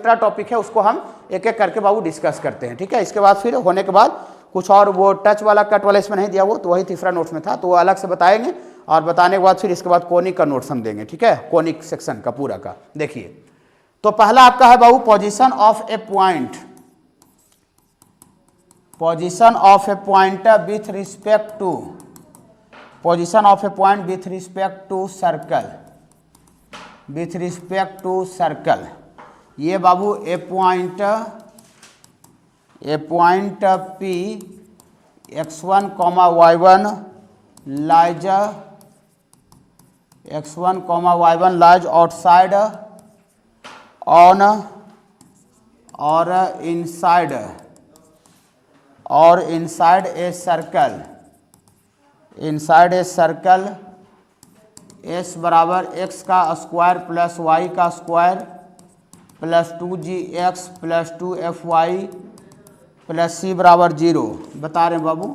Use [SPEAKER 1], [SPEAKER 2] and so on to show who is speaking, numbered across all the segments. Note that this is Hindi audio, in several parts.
[SPEAKER 1] एक्स्ट्रा टॉपिक है, उसको हम एक एक करके बाबू डिस्कस करते हैं, ठीक है। इसके बाद फिर होने के बाद कुछ और वो टच वाला कट वाला इसमें नहीं दिया, वो तो वही तीसरा नोट्स में था, तो वो अलग से बताएंगे। और बताने के बाद फिर इसके बाद कोनिक का नोट्स हम देंगे, ठीक है, कोनिक सेक्शन का पूरा का। देखिए तो पहला आपका है बाबू position of a point, position of a point with respect to, position of a point with respect to circle, with respect to circle. ये बाबू a point P x1, y1 lies, x1, y1 lies outside on और inside a circle, inside a circle s बराबर x का स्क्वायर प्लस y का square plus 2gx plus 2fy plus c बराबर 0 बता रहे हैं बाबू।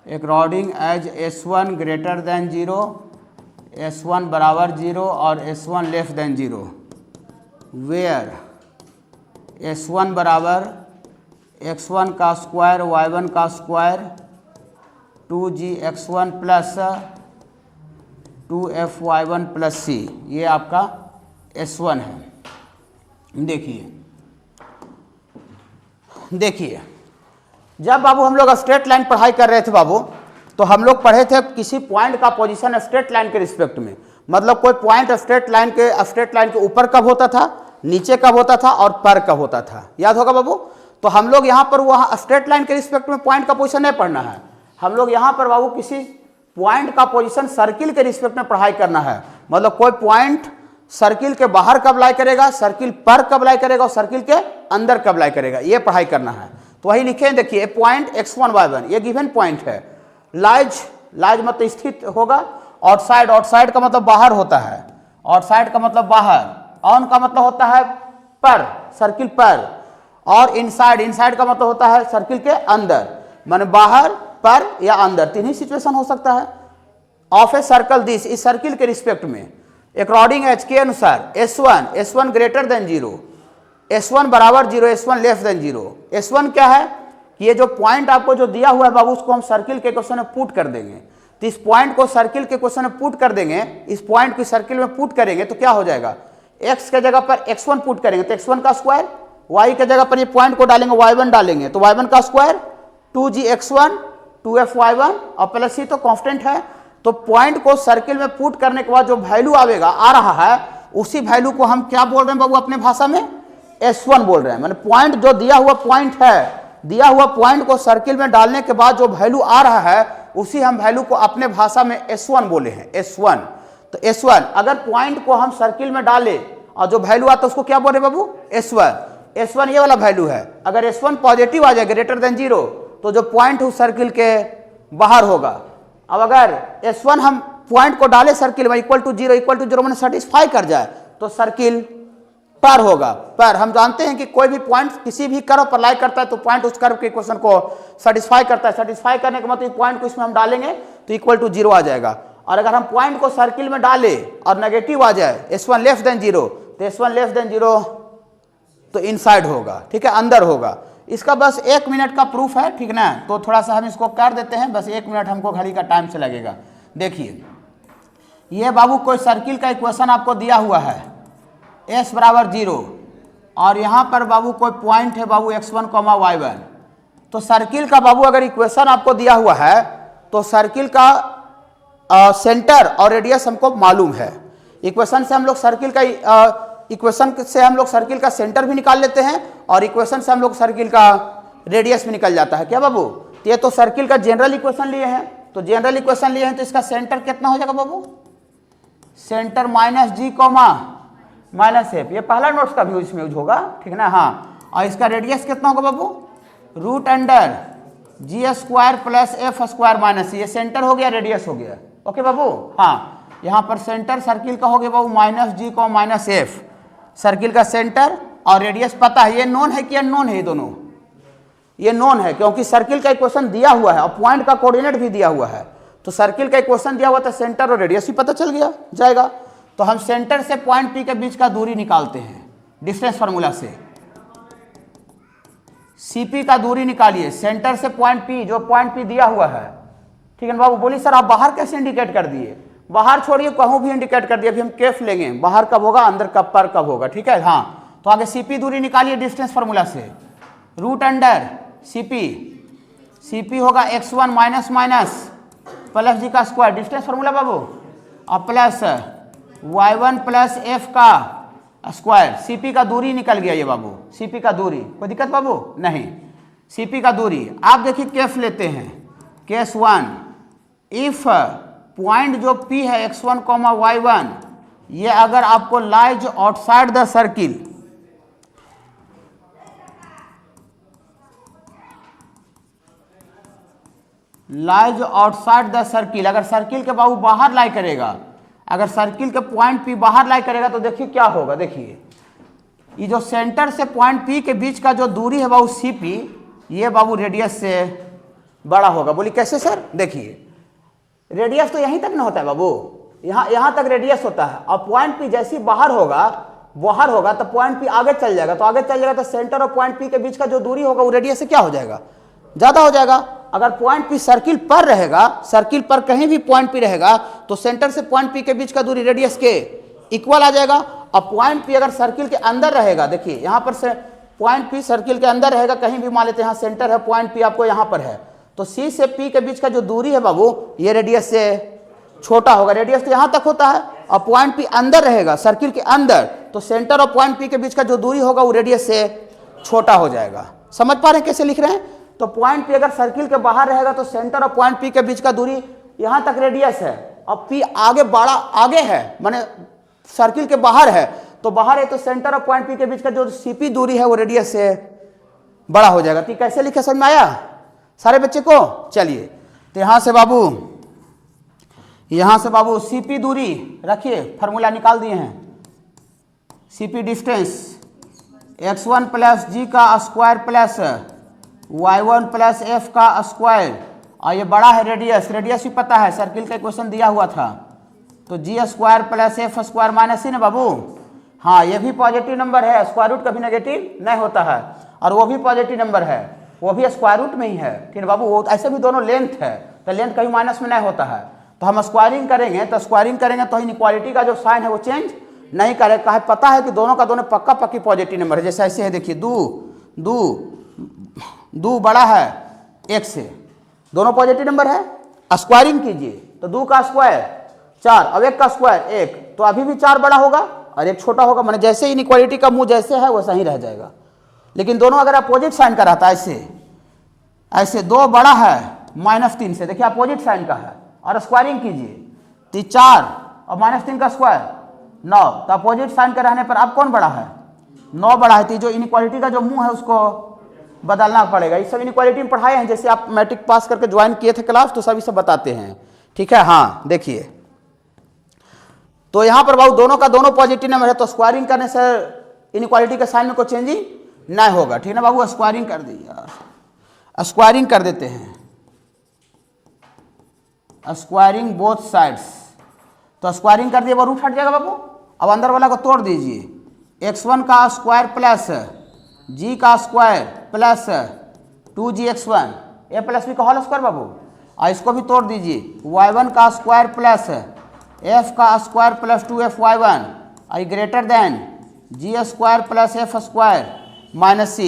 [SPEAKER 1] According as s1 greater than 0, s1 बराबर 0 और s1 less than 0, where s1 बराबर x1 का स्क्वायर y1 का square 2gx1 plus 2fy1 plus c, ये आपका s1 है। देखिए जब बाबू हम लोग स्ट्रेट लाइन पढ़ाई कर रहे थे बाबू, तो हम लोग पढ़े थे किसी पॉइंट का पोजीशन स्ट्रेट लाइन के रिस्पेक्ट में, मतलब कोई पॉइंट स्ट्रेट लाइन के ऊपर कब होता था, नीचे कब होता था और पर कब होता था, याद होगा बाबू। तो हम लोग यहाँ पर वहाँ स्ट्रेट लाइन के रिस्पेक्ट में पॉइंट का पोजीशन नहीं पढ़ना है, हम लोग यहाँ पर बाबू किसी पॉइंट का पोजीशन सर्किल के रिस्पेक्ट में पढ़ाई करना है। मतलब कोई पॉइंट सर्किल के बाहर कब लाई करेगा, सर्किल पर कब लाई करेगा और सर्किल के अंदर कब लाई करेगा, ये पढ़ाई करना है। तो वही लिखे हैं, देखिए पॉइंट x1 y1 ये गिवन पॉइंट है, लाइज मतलब स्थित होगा, आउटसाइड का मतलब बाहर होता है, आउटसाइड का मतलब बाहर, ऑन का मतलब होता है पर, सर्किल पर, और इनसाइड का मतलब होता है सर्किल के अंदर, माने बाहर, पर या अंदर, तीन ही सिचुएशन हो सकता है। ऑफ ए सर्कल दिस, इस सर्किल के रिस्पेक्ट में अकॉर्डिंग एज के अनुसार s1 ग्रेटर देन 0, s1 बराबर 0, s1 लेस देन 0। s1 क्या है कि ये जो पॉइंट आपको जो दिया हुआ है बाबू, उसको हम सर्किल के क्वेश्चन में पुट कर देंगे। तो इस पॉइंट को सर्किल के क्वेश्चन में पुट कर देंगे, इस पॉइंट को सर्किल में पुट करेंगे तो क्या हो जाएगा, x के जगह पर x1 पुट करेंगे तो x1 का स्क्वायर, y के जगह पर ये पॉइंट को डालेंगे y1 डालेंगे तो y1 का स्क्वायर 2gx1 2fy1 और प्लस c तो कांस्टेंट है। तो पॉइंट को सर्किल में पुट करने के बाद जो वैल्यू आवेगा आ रहा है, उसी वैल्यू को हम क्या बोल रहे हैं बाबू अपने भाषा में, s1 बोल रहे हैं। माने पॉइंट जो दिया हुआ पॉइंट है, दिया हुआ पॉइंट को सर्किल में डालने के बाद जो वैल्यू आ रहा है, उसी हम वैल्यू को अपने भाषा में s1 बोले हैं, s1। तो s1 अगर पॉइंट को हम सर्किल में डाले और जो वैल्यू आता है उसको क्या बोले बाबू, s1 ये वाला वैल्यू है। अगर s1 पॉजिटिव आ जाए ग्रेटर देन 0 तो जो पॉइंट उस सर्किल के बाहर होगा। अब अगर s1 हम पॉइंट को डाले सर्किल में इक्वल टू 0 मैंने सेटिस्फाई कर जाए तो सर्किल पर होगा। पर हम जानते हैं कि कोई भी पॉइंट किसी भी कर्व पर लाई करता है तो पॉइंट उस कर्व के इक्वेशन को सेटिस्फाई करता है। सेटिस्फाई करने के मतलब पॉइंट को इसमें हम डालेंगे तो इक्वल टू 0 आ जाएगा। और अगर हम पॉइंट को सर्किल में डाले और नेगेटिव आ जाए s1 लेस देन 0 तो s1 लेस देन 0 तो इनसाइड होगा, ठीक है, अंदर होगा। इसका बस 1 मिनट का प्रूफ है, ठीक ना। तो थोड़ा सा हम इसको कर देते हैं, बस 1 मिनट हमको घड़ी का टाइम से लगेगा। देखिए ये बाबू कोई सर्किल का इक्वेशन आपको दिया हुआ है, s बराबर 0 और यहाँ पर बाबू कोई पॉइंट है बाबू x1, y1। तो सर्किल का बाबू अगर इक्वेशन आपको दिया हुआ है तो सर्किल का सेंटर और रेडियस हमको मालूम है। इक्वेशन से हम लोग सर्किल का सेंटर भी निकाल लेते हैं और इक्वेशन से हम लोग सर्किल का रेडियस भी निकल जाता है। क्या बाबू, तो ये तो सर्किल का जनरल इक्वेशन लिए हैं, तो जनरल इक्वेशन लिए हैं तो इसका सेंटर कितना हो जाएगा बाबू, सेंटर -g, -f। ये पहला नोट्स का भी इसमें यूज होगा, ठीक ना। हाँ, और इसका रेडियस कितना होगा बाबू, √g² प्लस f² - c। ये सेंटर हो गया, रेडियस हो गया। ओके बाबू। हाँ, यहाँ पर सेंटर सर्किल का हो गया बाबू -g, -f, सर्किल का सेंटर, और रेडियस पता है। ये नोन है कि अननोन है, ये दोनों ये नोन है क्योंकि सर्किल का इक्वेशन दिया हुआ है और पॉइंट का कोऑर्डिनेट भी दिया हुआ है। तो सर्किल का इक्वेशन दिया हुआ था, सेंटर और रेडियस भी पता चल गया जाएगा। तो हम सेंटर से पॉइंट पी के बीच का दूरी निकालते हैं डिस्टेंस फार्मूला से। सीपी का दूरी निकालिए सेंटर से पॉइंट पी, जो पॉइंट पी दिया हुआ है, ठीक है ना बाबू। बोलिए सर आप बाहर कैसे इंडिकेट कर दिए? बाहर छोड़िए, कहूँ भी इंडिकेट कर दिया। अभी हम केफ लेंगे, बाहर कब होगा, अंदर कब पर कब होगा, ठीक है। हाँ, तो आगे सीपी दूरी निकालिए डिस्टेंस फार्मूला से। रूट अंडर सीपी होगा x1 माइनस माइनस प्लस जी का स्क्वायर, डिस्टेंस फार्मूला बाबू, और प्लस y1 प्लस f का स्क्वायर। सीपी का दूरी निकल गया ये बाबू, सीपी का दूरी, कोई दिक्कत बाबू नहीं। सीपी का दूरी आप देखिए केफ लेते हैं, केस 1, इफ पॉइंट जो P है x1 y1, ये अगर आपको lies outside the circle, lies outside the circle, अगर सर्किल के बाबू बाहर लाई करेगा, अगर सर्किल के पॉइंट P बाहर लाई करेगा तो देखिए क्या होगा। देखिए ये जो सेंटर से पॉइंट P के बीच का जो दूरी है बाबू CP, ये बाबू रेडियस से बड़ा होगा। बोलिए कैसे सर? देखिए रेडियस तो यहीं तक ना होता है बाबू, यहाँ तक रेडियस होता है, और पॉइंट P जैसे ही बाहर होगा तो पॉइंट P आगे चल जाएगा, तो आगे चल जाएगा तो सेंटर और पॉइंट P के बीच का जो दूरी होगा वो रेडियस से क्या हो जाएगा, ज़्यादा हो जाएगा। अगर पॉइंट P सर्किल पर रहेगा, सर्किल पर कहीं भी पॉइंट P रहेगा तो सेंटर से पॉइंट P के बीच का दूरी रेडियस के इक्वल आ जाएगा। और पॉइंट P अगर सर्किल के अंदर रहेगा, देखिए यहाँ पर से पॉइंट P सर्किल के अंदर रहेगा, कहीं भी मान लेते हैं यहाँ सेंटर है, पॉइंट P आपको यहाँ पर है, तो C से P के बीच का जो दूरी है बाबू ये रेडियस से छोटा होगा। रेडियस तो यहाँ तक होता है, और पॉइंट P अंदर रहेगा सर्किल के अंदर, तो सेंटर और पॉइंट P के बीच का जो दूरी होगा वो रेडियस से छोटा हो जाएगा। समझ पा रहे हैं कैसे लिख रहे हैं? तो पॉइंट P अगर सर्किल के बाहर रहेगा तो सेंटर और पॉइंट P के बीच का दूरी यहाँ तक रेडियस है, और P आगे बड़ा आगे है, माने सर्किल के बाहर है, तो बाहर है तो सेंटर और पॉइंट P के बीच का जो CP दूरी है वो रेडियस से बड़ा हो जाएगा। तो कैसे लिखे समझ में आया सारे बच्चे को? चलिए तो यहाँ से बाबू CP दूरी रखिए, फार्मूला निकाल दिए हैं। CP डिस्टेंस x1 प्लस जी का square plus y1 plus f का स्क्वायर, और ये बड़ा है रेडियस, रेडियस भी पता है, सर्किल का इक्वेशन दिया हुआ था, तो g square plus f square minus ही ना बाबू। हाँ ये भी पॉजिटिव नंबर है, स्क्वायर रूट कभी नेगेटिव नहीं होता है, और वो भी पॉजिटिव नंबर है, वो भी स्क्वायर रूट में ही है, ठीक है बाबू। वो ऐसे भी दोनों लेंथ है, तो लेंथ कभी माइनस में नहीं होता है, तो हम स्क्वायरिंग करेंगे तो इनइक्वालिटी का जो साइन है वो चेंज नहीं करेगा। पता है कि दोनों का दोनों पक्का पक्की पॉजिटिव नंबर है। जैसे ऐसे है, देखिए दो बड़ा है एक से, दोनों पॉजिटिव नंबर है। स्क्वायरिंग कीजिए तो 2 का स्क्वायर 4, अब 1 का स्क्वायर 1, तो अभी भी 4 बड़ा होगा और 1 छोटा होगा, माने जैसे इनइक्वालिटी का मुंह जैसे है वैसा ही रह जाएगा। लेकिन दोनों अगर अपोजिट साइन का रहता है, ऐसे 2 बड़ा है -3 से, देखिए अपोजिट साइन का है, और स्क्वायरिंग कीजिए तो 4 और -3 का स्क्वायर 9, तो अपोजिट साइन का रहने पर अब कौन बड़ा है? 9 बड़ा है। तो जो इनइक्वालिटी का जो मुंह है उसको बदलना पड़ेगा। ये सब इनइक्वालिटी में पढ़ाए हैं, जैसे आप मैट्रिक पास करके ज्वाइन किए थे क्लास, तो सभी सब बताते हैं, ठीक है। हाँ देखिए तो यहाँ पर बाबू दोनों का दोनों पॉजिटिव नंबर है, तो स्क्वायरिंग करने से इनइक्वालिटी के साइन में कोई चेंजिंग नहीं होगा, ठीक है ना बाबू। स्क्वायरिंग कर दी यार, स्क्वायरिंग कर देते हैं, स्क्वायरिंग बोथ साइड्स, तो स्क्वायरिंग कर दिए वो रूट हट जाएगा बाबू। अब अंदर वाला को तोड़ दीजिए, x1 का स्क्वायर प्लस g का square plus 2gx1 a plus b का होल स्क्वायर बाबू, और इसको भी तोड़ दीजिए, y1 का स्क्वायर प्लस f का स्क्वायर प्लस 2f(y1) और greater than g square plus f square minus c।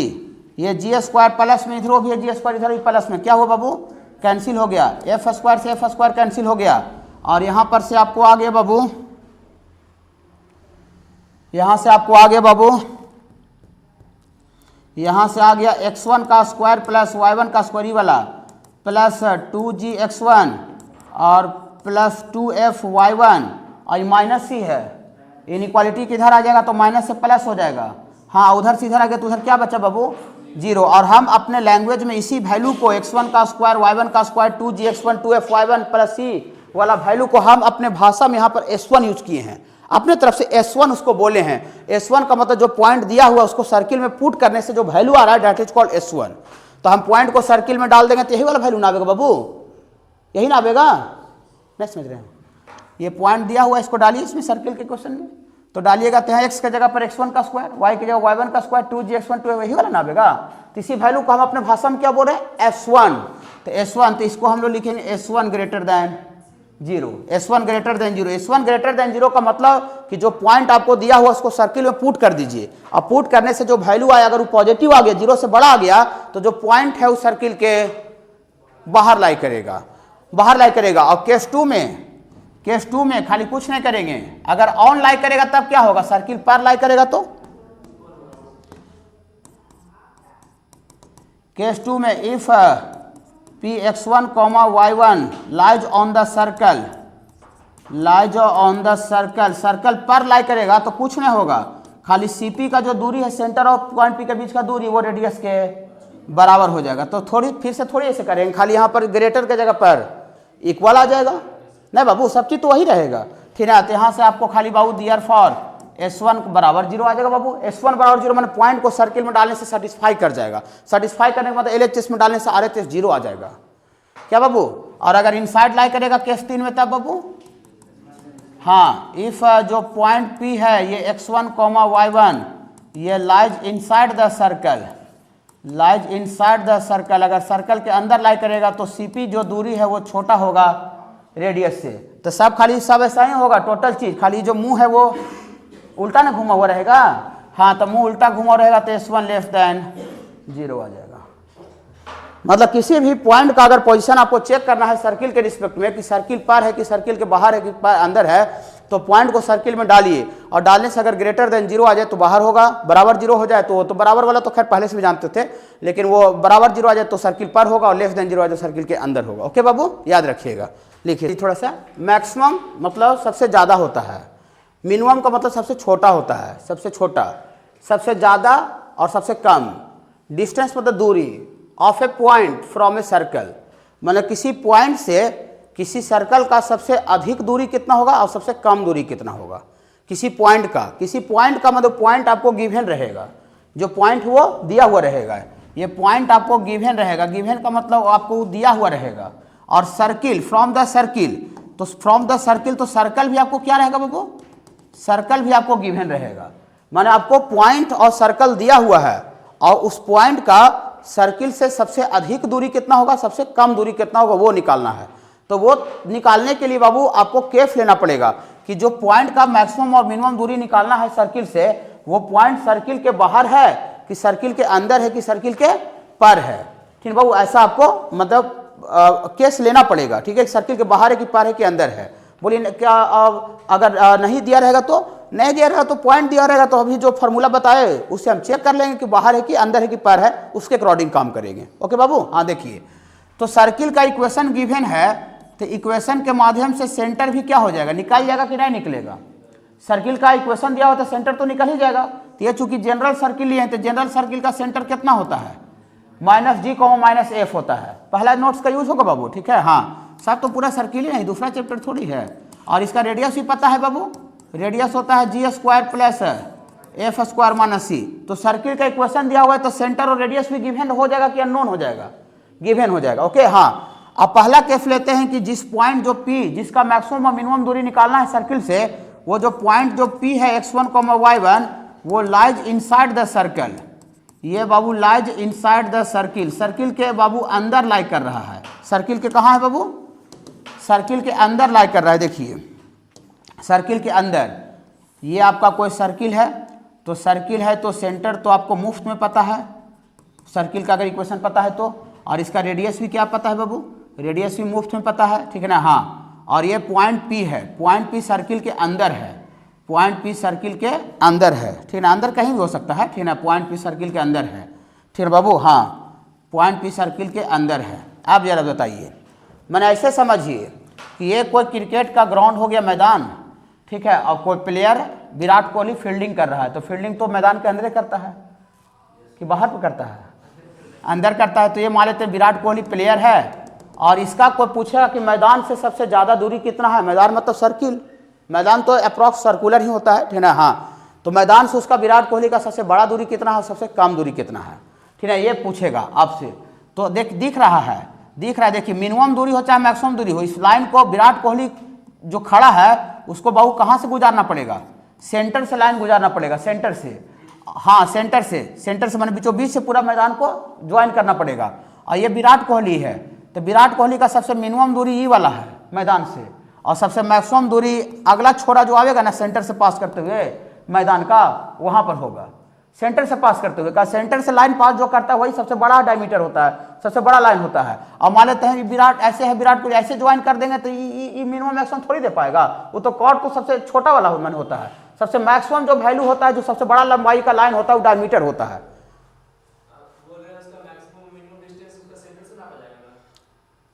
[SPEAKER 1] ये g स्क्वायर प्लस में इधर भी है, g स्क्वायर इधर भी प्लस में, क्या हुआ बाबू? कैंसिल हो गया, f स्क्वायर से f स्क्वायर कैंसिल हो गया, और यहाँ पर से आपको आ गया बाबू, यहाँ से आ गया x1 का स्क्वायर प्लस y1 का स्क्वायर वाला प्लस 2gx1 और प्लस 2f(y1) और माइनस c है। इनइक्वालिटी किधर आ जाएगा तो माइनस से प्लस हो जाएगा। हाँ उधर से इधर आ गया तो उधर क्या बचा बाबू? 0। और हम अपने लैंग्वेज में इसी वैल्यू को x1 का स्क्वायर y1 का square 2gx1 2f(y1) plus c वाला वैल्यू को हम अपने भाषा में यहाँ पर S1 यूज किए हैं, अपने तरफ से S1 उसको बोले हैं। S1 का मतलब जो पॉइंट दिया हुआ उसको सर्किल में पुट करने से जो वैल्यू आ रहा है दैट इज कॉल्ड S1। तो हम पॉइंट को सर्किल में डाल देंगे तो यही वाला वैल्यू ना आएगा बाबू, यही ना आएगा, नहीं समझ रहे हैं? ये पॉइंट दिया हुआ है, इसको डालिए इसमें सर्किल के क्वेश्चन में। तो डालिएगा तो यहाँ x के जगह पर x1 का स्क्वायर, y की जगह y1 का स्क्वायर, 2gx1 2 वही वाला ना आएगा। तो इसी वैल्यू को हम अपने भाषा में क्या बोल रहे हैं, s1। तो s1, तो इसको हम लोग लिखेंगे s1 greater than 0, s1 greater than 0। s1 greater than 0 का मतलब कि जो पॉइंट आपको दिया हुआ उसको सर्किल में पुट कर दीजिए, और पुट करने से जो वैल्यू आया अगर वो पॉजिटिव आ गया, 0 से बड़ा आ गया, तो जो पॉइंट है उस सर्किल के बाहर लाई करेगा, बाहर लाई करेगा। और केस टू में खाली कुछ नहीं करेंगे, अगर ऑन लाई करेगा तब क्या होगा, सर्किल पर लाई करेगा। तो केस टू में if px1, y1 lies on the circle, lies on the circle, circle पर लाई करेगा तो कुछ नहीं होगा, खाली cp का जो दूरी है सेंटर और पॉइंट p के बीच का दूरी वो रेडियस के बराबर हो जाएगा। तो थोड़ी फिर से थोड़ी ऐसे करेंगे, खाली यहाँ पर ग्रेटर के जगह पर इक्वल आ जाएगा। नहीं बाबू, सब चीज तो वही रहेगा। ठीक है, तो यहाँ से आपको खाली बाबू दियर फॉर s1 बराबर 0 आ जाएगा बाबू। s1 बराबर 0 मैंने पॉइंट को सर्किल में डालने से सेटिस्फाई कर जाएगा, सेटिस्फाई करने के बाद LHS में डालने से RHS 0 आ जाएगा। क्या बाबू? और अगर इनसाइड लाई करेगा केस 3 में तब बाबू, हाँ, इफ जो पॉइंट P है ये x1, y1 ये lies inside the circle, lies inside the circle, अगर सर्कल के अंदर लाई करेगा तो CP जो दूरी है वो छोटा होगा रेडियस से। तो सब खाली सब ऐसा ही होगा, टोटल चीज, खाली जो मुंह है वो उल्टा ना घुमा हुआ रहेगा। हाँ, तो मुंह उल्टा घुमा रहेगा तो s1 लेस देन 0 आ जाएगा। मतलब किसी भी पॉइंट का अगर पोजीशन आपको चेक करना है सर्किल के रिस्पेक्ट में, कि सर्किल पर है कि सर्किल के बाहर है कि अंदर है, तो पॉइंट को सर्किल में डालिए, और डालने से अगर ग्रेटर देन 0 आ जाए तो बाहर होगा, बराबर 0 हो जाए तो बराबर वाला तो खैर पहले से भी जानते थे, लेकिन वो बराबर 0 आ जाए तो सर्किल पर होगा, और लेस देन 0 आ जाए सर्किल के अंदर होगा। ओके बाबू, याद रखिएगा। लिखिए थोड़ा सा, मैक्सिमम मतलब सबसे ज़्यादा होता है, मिनिमम का मतलब सबसे छोटा होता है, सबसे छोटा, सबसे ज़्यादा और सबसे कम। डिस्टेंस मतलब दूरी of a point from a circle, मतलब किसी पॉइंट से किसी सर्कल का सबसे अधिक दूरी कितना होगा और सबसे कम दूरी कितना होगा किसी पॉइंट का मतलब पॉइंट आपको गिवन रहेगा, जो पॉइंट वो दिया हुआ रहेगा, ये पॉइंट आपको गिवन रहेगा, गिवन का मतलब आपको दिया हुआ रहेगा। और सर्किल, फ्रॉम द सर्किल, तो फ्रॉम द सर्किल तो सर्कल भी आपको क्या रहेगा बाबू, सर्कल भी आपको गिवन रहेगा, माने आपको पॉइंट और सर्कल दिया हुआ है, और उस पॉइंट का सर्किल से सबसे अधिक दूरी कितना होगा, सबसे कम दूरी कितना होगा वो निकालना है। तो वो निकालने के लिए बाबू आपको केस लेना पड़ेगा कि जो पॉइंट का मैक्सिमम और मिनिमम दूरी निकालना है सर्किल से, वो पॉइंट सर्किल के बाहर है कि सर्किल के अंदर है कि सर्किल के पर है। ठीक बाबू, ऐसा आपको मतलब केस लेना पड़ेगा। ठीक है, सर्किल के बाहर है कि पर है कि अंदर है। बोलिए क्या अगर नहीं दिया रहेगा तो नहीं दिया रहेगा, तो पॉइंट दिया रहेगा तो अभी जो फॉर्मूला बताए उससे हम चेक कर लेंगे कि बाहर है कि अंदर है कि पर है, उसके अकॉर्डिंग काम करेंगे। ओके बाबू, हाँ देखिए, तो सर्किल का इक्वेशन गिवन है, तो इक्वेशन के माध्यम से सेंटर भी क्या हो जाएगा, निकल जाएगा कि नहीं निकलेगा। सर्किल का इक्वेशन दिया होता है सेंटर तो निकल ही जाएगा। तो ये चूंकि जनरल सर्किल लिए हैं, तो जनरल सर्किल का सेंटर कितना होता है, -g, -f होता है। पहला नोट्स का यूज होगा बाबू। ठीक है, हाँ, सब तो पूरा सर्किल ही नहीं, दूसरा चैप्टर थोड़ी है। और इसका रेडियस भी पता है बाबू, रेडियस होता है g² + f² - c। तो सर्किल का इक्वेशन दिया हुआ है तो सेंटर और रेडियस भी गिवन हो जाएगा कि अननोन हो जाएगा, गिवन हो जाएगा। ओके, हाँ, अब पहला केस लेते हैं कि जिस पॉइंट जो P, जिसका मैक्सिमम और मिनिमम दूरी निकालना है सर्किल से, वो जो पॉइंट जो P है x1, y1 वो लाइज इनसाइड द सर्कल। ये बाबू lies inside the circle, circle के बाबू अंदर लाई कर रहा है। सर्किल के कहाँ है बाबू, सर्किल के अंदर लाई कर रहा है। देखिए सर्किल के अंदर, ये आपका कोई सर्किल है, तो सर्किल है तो सेंटर तो आपको मुफ्त में पता है, सर्किल का अगर इक्वेशन पता है तो, और इसका रेडियस भी क्या पता है बाबू, रेडियस भी मुफ्त में पता है। ठीक है ना, हाँ, और ये पॉइंट P है, पॉइंट P सर्किल के अंदर है, पॉइंट P सर्किल के अंदर है। ठीक है ना, अंदर कहीं भी हो सकता है। ठीक है ना, पॉइंट P सर्किल के अंदर है। ठीक है बाबू, हाँ, पॉइंट P सर्किल के अंदर है। आप जरा बताइए, मैंने ऐसे समझिए कि ये कोई क्रिकेट का ग्राउंड हो गया, मैदान, ठीक है, और कोई प्लेयर विराट कोहली फील्डिंग कर रहा है, तो फील्डिंग तो मैदान के अंदर करता है कि बाहर पे करता है, अंदर करता है। तो ये मान लेते हैं विराट कोहली प्लेयर है, और इसका कोई पूछेगा कि मैदान से सबसे ज़्यादा दूरी कितना है, मैदान मतलब सर्किल, मैदान तो अप्रॉक्स सर्कुलर ही होता है। ठीक है ना, हाँ, तो मैदान से उसका विराट कोहली का सबसे बड़ा दूरी कितना है, सबसे कम दूरी कितना है। ठीक है, ये पूछेगा आपसे, तो दिख रहा है, देखिए मिनिमम दूरी हो चाहे मैक्सिमम दूरी हो, इस लाइन को विराट कोहली जो खड़ा है उसको बाबू कहाँ से गुजारना पड़ेगा, सेंटर से लाइन गुजारना पड़ेगा, सेंटर से, हाँ सेंटर से मैंने बीचों बीच से पूरा मैदान को ज्वाइन करना पड़ेगा। और ये विराट कोहली है, तो विराट कोहली का सबसे मिनिमम दूरी ये वाला है मैदान से, और सबसे मैक्सिमम दूरी अगला छोरा जो आएगा ना सेंटर से पास करते हुए मैदान का, वहाँ पर होगा सेंटर से पास करते हुए का। सेंटर से लाइन पास जो करता है वही सबसे बड़ा डायमीटर होता है, सबसे बड़ा लाइन होता है। और मान लेते हैं विराट ऐसे है, विराट को ऐसे ज्वाइन कर देंगे तो ये मिनिमम मैक्सिमम थोड़ी दे पाएगा, वो तो कॉर्ड को सबसे छोटा वाला मैंने होता है। सबसे मैक्सिमम जो वैल्यू होता है, जो सबसे बड़ा लंबाई का लाइन होता है वो डायमीटर होता है।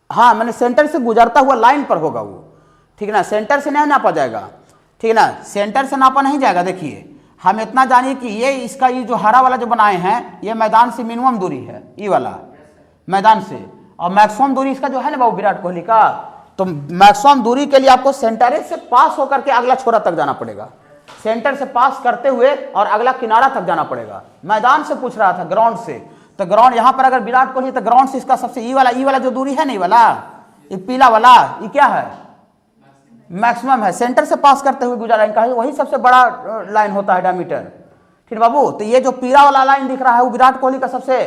[SPEAKER 1] हाँ मैंने सेंटर से गुजरता हुआ लाइन पर होगा वो, ठीक है ना, सेंटर से नहीं नापा जाएगा, ठीक है ना, सेंटर से नापा नहीं जाएगा। देखिए हम इतना जानिए कि ये इसका ये जो हरा वाला जो बनाए हैं ये मैदान से मिनिमम दूरी है, ये वाला मैदान से, और मैक्सिमम दूरी इसका जो है ना बाबू विराट कोहली का, तो मैक्सिमम दूरी के लिए आपको सेंटर से पास होकर के अगला छोरा तक जाना पड़ेगा, सेंटर से पास करते हुए और अगला किनारा तक जाना पड़ेगा। मैदान से पूछ रहा था, ग्राउंड से, तो ग्राउंड यहाँ पर अगर विराट कोहली तो ग्राउंड से इसका सबसे ई वाला जो दूरी है ना, ये वाला, ये पीला वाला, ये क्या है, मैक्सिमम है। सेंटर से पास करते हुए गुजरा लाइन का है, वही सबसे बड़ा लाइन होता है डायमीटर, ठीक है बाबू। तो ये जो पीला वाला लाइन दिख रहा है वो विराट कोहली का सबसे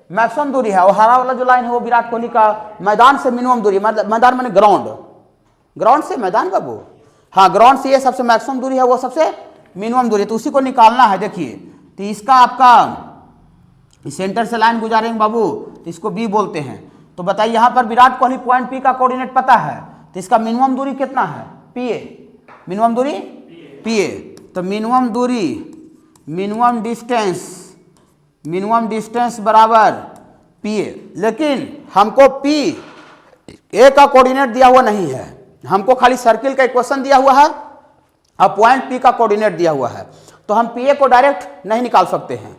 [SPEAKER 1] मैक्सिमम दूरी है, और हरा वाला जो लाइन है वो विराट कोहली का मैदान से मिनिमम दूरी, मैदान मैंने ग्राउंड से मैदान बाबू, हाँ ग्राउंड से ये सबसे मैक्सिमम दूरी है, वो सबसे मिनिमम दूरी, तो उसी को निकालना है। देखिए तो इसका आपका सेंटर से लाइन गुजारेंगे बाबू, तो इसको बी बोलते हैं। तो बताइए यहाँ पर विराट कोहली पॉइंट पी का कोऑर्डिनेट पता है, तो इसका मिनिमम दूरी कितना है, पी ए, मिनिमम दूरी पी ए। तो मिनिमम दूरी, मिनिमम डिस्टेंस बराबर पी ए, लेकिन हमको पी ए का कोऑर्डिनेट दिया हुआ नहीं है, हमको खाली सर्किल का इक्वेशन दिया हुआ है और पॉइंट पी का कोऑर्डिनेट दिया हुआ है। तो हम पी ए को डायरेक्ट नहीं निकाल सकते हैं,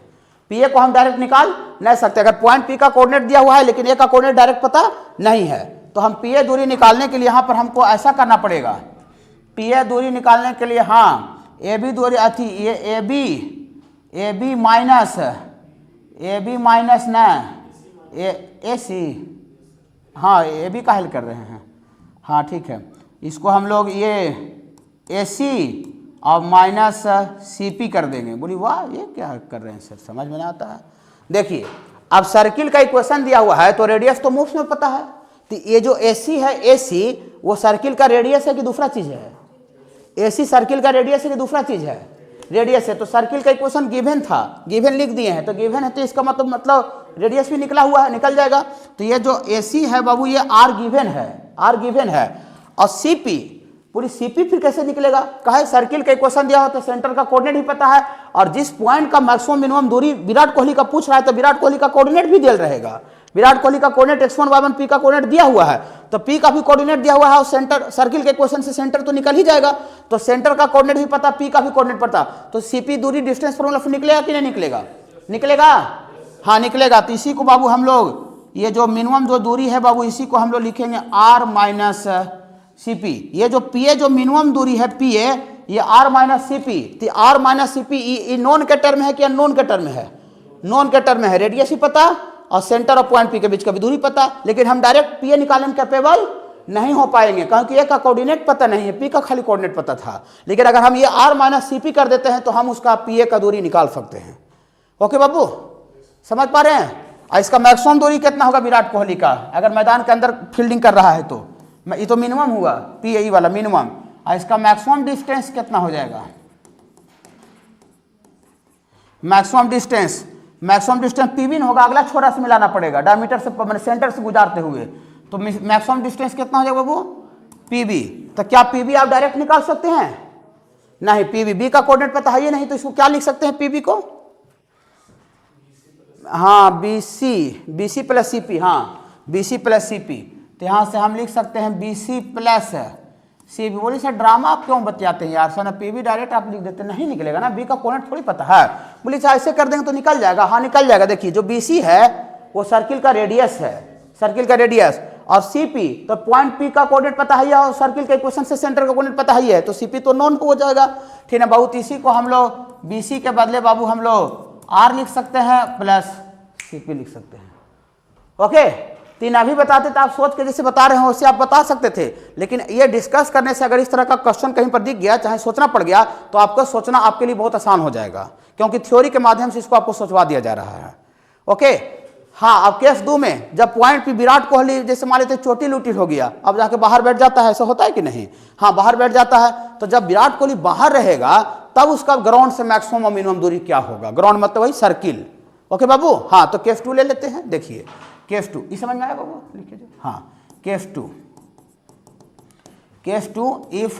[SPEAKER 1] पी ए को हम डायरेक्ट निकाल नहीं सकते। अगर पॉइंट पी का कोऑर्डिनेट दिया हुआ है लेकिन ए का कोऑर्डिनेट डायरेक्ट पता नहीं है, तो हम पी ए दूरी निकालने के लिए यहाँ पर हमको ऐसा करना पड़ेगा, पी ए दूरी निकालने के लिए, हाँ ए बी दूरी अथी, ये ए बी माइनस न ए सी, हाँ ए बी का हल कर रहे हैं, हाँ ठीक है, इसको हम लोग ये ए सी और माइनस सी पी कर देंगे। बोली वाह ये क्या कर रहे हैं सर, समझ में नहीं आता है। देखिए अब सर्किल का इक्वेशन दिया हुआ है तो रेडियस तो मुफ्त में पता है, तो ये जो AC है, AC वो सर्किल का रेडियस है कि दूसरा चीज है, AC सर्किल का रेडियस है कि दूसरा चीज है, रेडियस है। तो सर्किल का इक्वेशन गिवन था, गिवन लिख दिए हैं, तो गिवन है तो इसका मतलब रेडियस भी निकला हुआ है, निकल जाएगा। तो ये जो AC है बाबू ये R गिवन है, और CP पूरी CP फिर कैसे निकलेगा, कहे सर्किल का इक्वेशन दिया हो तो सेंटर का कोऑर्डिनेट भी पता है, और जिस पॉइंट का मैक्सिमम मिनिमम दूरी विराट कोहली का पूछ रहा है तो विराट कोहली का कोऑर्डिनेट भी दिया रहेगा। विराट कोहली का कोऑर्डिनेट x1 y1 p का कोऑर्डिनेट दिया हुआ है, तो p का भी कोऑर्डिनेट दिया हुआ है, और सेंटर सर्किल के इक्वेशन से सेंटर तो निकल ही जाएगा, तो सेंटर का कोऑर्डिनेट भी पता, p का भी कोऑर्डिनेट पता, तो CP दूरी डिस्टेंस फॉर्मूला फिर निकलेगा कि नहीं निकलेगा, निकलेगा, हाँ निकलेगा। तो इसी को बाबू हम लोग ये जो मिनिमम जो दूरी है बाबू इसी को हम लोग लिखेंगे r माइनस सी पी। ये जो पी ए जो मिनिमम दूरी है पी ए, ये r माइनस सी पी, तो r minus C P known के टर्म है कि अननोन के टर्म है, नॉन के टर्म है, रेडियस ही पता और सेंटर और पॉइंट पी के बीच का भी दूरी पता, लेकिन हम डायरेक्ट पी ए निकालने में कैपेबल नहीं हो पाएंगे क्योंकि ए का कोऑर्डिनेट पता नहीं है, पी का खाली कोऑर्डिनेट पता था। लेकिन अगर हम ये r माइनस सी पी कर देते हैं तो हम उसका पी ए का दूरी निकाल सकते हैं। ओके बाबू समझ पा रहे हैं। और इसका मैक्सिमम दूरी कितना होगा विराट कोहली का, अगर मैदान के अंदर फील्डिंग कर रहा है तो ये तो मिनिमम हुआ पी ए वाला मिनिमम, और इसका मैक्सिमम डिस्टेंस कितना हो जाएगा, मैक्सिमम डिस्टेंस पी बी होगा, अगला छोरा से मिलाना पड़ेगा डायमीटर से, मैंने सेंटर से गुजारते हुए, तो मैक्सिमम डिस्टेंस कितना हो जाएगा बाबू पी बी। तो क्या पी बी आप डायरेक्ट निकाल सकते हैं, नहीं, पी बी का कोऑर्डिनेट पता है ही नहीं, तो इसको क्या लिख सकते हैं पी बी को, हाँ b c plus c p, हाँ b c plus c P. तो यहाँ से हम लिख सकते हैं b c plus c b. बोली सर ड्रामा आप क्यों बतियाते हैं यार, सर ना पी बी डायरेक्ट आप लिख देते, नहीं निकलेगा ना, बी का कोऑर्डिनेट थोड़ी पता है। बोली सर ऐसे कर देंगे तो निकल जाएगा, हाँ निकल जाएगा। देखिए जो बी सी है वो सर्किल का रेडियस है, सर्किल का रेडियस, और सी पी तो पॉइंट पी का कोऑर्डिनेट पता है, और सर्किल के इक्वेशन से सेंटर का कोऑर्डिनेट पता ही है, तो सी पी तो नॉन हो जाएगा, ठीक है बाबू। इसी को हम लोग बी सी के बदले बाबू हम लोग आर लिख सकते हैं प्लस सी पी लिख सकते हैं। ओके, 3 अभी बताते तो आप सोच के जैसे बता रहे हो वैसे आप बता सकते थे, लेकिन ये डिस्कस करने से अगर इस तरह का क्वेश्चन कहीं पर दिख गया, चाहे सोचना पड़ गया, तो आपको सोचना आपके लिए बहुत आसान हो जाएगा, क्योंकि थ्योरी के माध्यम से इसको आपको सोचवा दिया जा रहा है। ओके, हाँ, अब केस 2 में जब पॉइंट पे विराट कोहली जैसे मान लेते चोटी लूटी हो गया, अब जाके बाहर बैठ जाता है, ऐसा होता है कि नहीं? हाँ, बाहर बैठ जाता है, तो जब विराट कोहली बाहर रहेगा तब उसका ग्राउंड से मैक्सिमम और मिनिमम दूरी क्या होगा? ग्राउंड मतलब वही सर्किल। ओके बाबू, हाँ, तो केस 2 ले लेते हैं। देखिए केस 2 इस समझ में आया बाबू? लिखिए। हाँ, केस 2 इफ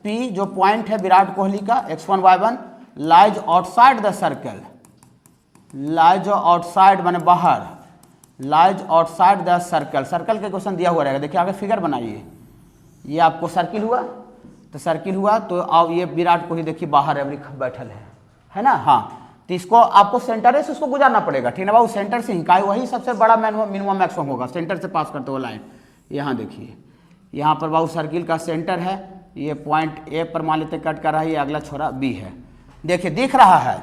[SPEAKER 1] पी जो पॉइंट है विराट कोहली का x1 y1 lies outside the circle, lies outside माने बाहर, lies outside the circle, circle के क्वेश्चन दिया हुआ रहेगा। देखिए आगे फिगर बनाइए, ये आपको सर्किल हुआ, तो सर्किल हुआ तो अब ये विराट कोहली देखिए बाहर है, बैठल है ना? हाँ, तो इसको आपको सेंटर से उसको गुजारना पड़ेगा, ठीक है बाबू? सेंटर से ही, वही सबसे बड़ा मिनिमम मैक्सिमम होगा, सेंटर से पास करते हुए लाइन। यहाँ देखिए, यहाँ पर बाबू सर्किल का सेंटर है, ये पॉइंट ए पर मान लेते कट कर रहा है, ये अगला छोरा बी है। देखिए दिख रहा है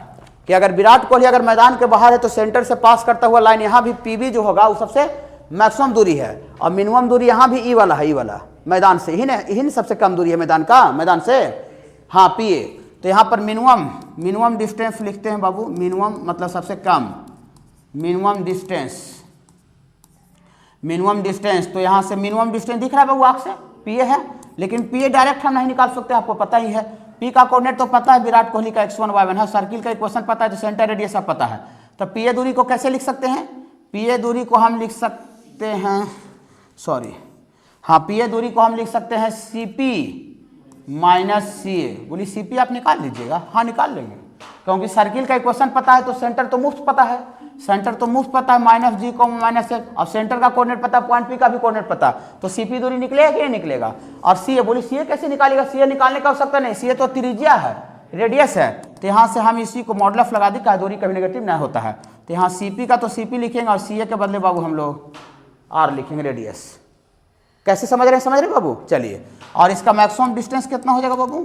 [SPEAKER 1] कि अगर विराट कोहली अगर मैदान के बाहर है तो सेंटर से पास करता हुआ लाइन यहाँ भी पीबी जो होगा वो सबसे मैक्सिमम दूरी है, और मिनिमम दूरी यहाँ भी ई वाला है, ई वाला मैदान से ही सबसे कम दूरी है मैदान से, हाँ, पीए। तो यहाँ पर मिनिमम डिस्टेंस लिखते हैं बाबू, मिनिमम मतलब सबसे कम, मिनिमम डिस्टेंस, तो यहाँ से मिनिमम डिस्टेंस दिख रहा है बाबू आँख से, पीए है, लेकिन पीए डायरेक्ट हम नहीं निकाल सकते, आपको पता ही है। पी का कोऑर्डिनेट तो पता है विराट कोहली का x1 y1 है, सर्किल का इक्वेशन पता है, तो सेंटर रेडियस सब पता है। तो पीए दूरी को कैसे लिख सकते हैं? पीए दूरी को हम लिख सकते हैं, पीए दूरी को हम लिख सकते हैं CP माइनस CA। बोली CP आप निकाल लीजिएगा, हाँ निकाल लेंगे, क्योंकि सर्किल का इक्वेशन पता है, तो सेंटर तो मुफ्त पता है, माइनस G को माइनस ए, अब सेंटर का कोऑर्डिनेट पता है, पॉइंट P का भी कोऑर्डिनेट पता है, तो CP दूरी निकलेगा कि नहीं निकलेगा? और CA, बोली CA कैसे निकालेगा? CA निकालने का आवश्यकता नहीं, CA तो त्रिज्या है, रेडियस है, तो यहाँ से हम इसी को मॉडुलस लगा दी, दूरी कभी नेगेटिव नहीं होता है, तो यहाँ CP का तो CP लिखेंगे और CA के बदले बाबू हम लोग R लिखेंगे, रेडियस। कैसे समझ रहे हैं बाबू? चलिए, और इसका मैक्सिमम डिस्टेंस कितना हो जाएगा बाबू?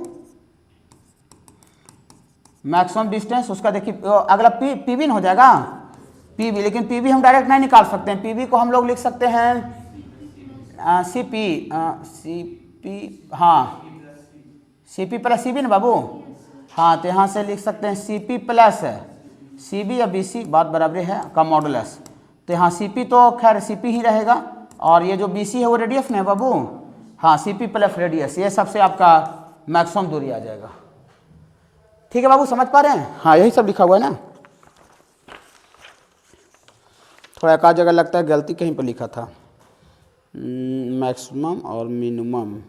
[SPEAKER 1] मैक्सिमम डिस्टेंस उसका देखिए अगला पीबी हो जाएगा, पीबी, लेकिन पीबी हम डायरेक्ट नहीं निकाल सकते हैं, पीबी को हम लोग लिख सकते हैं सीपी, हाँ, CP प्लस CB ना बाबू, हाँ, तो यहाँ से लिख सकते हैं CP प्लस CB या BC, बात बराबरी है, का मॉडुलस, तो यहाँ CP तो खैर CP ही रहेगा, और ये जो BC है वो रेडियस में है बाबू, हाँ, CP प्लस रेडियस, ये सबसे आपका मैक्सिमम दूरी आ जाएगा। ठीक है बाबू, समझ पा रहे हैं? हाँ, यही सब लिखा हुआ है ना, थोड़ा एक आध जगह लगता है गलती कहीं पर लिखा था, मैक्सिमम और मिनिमम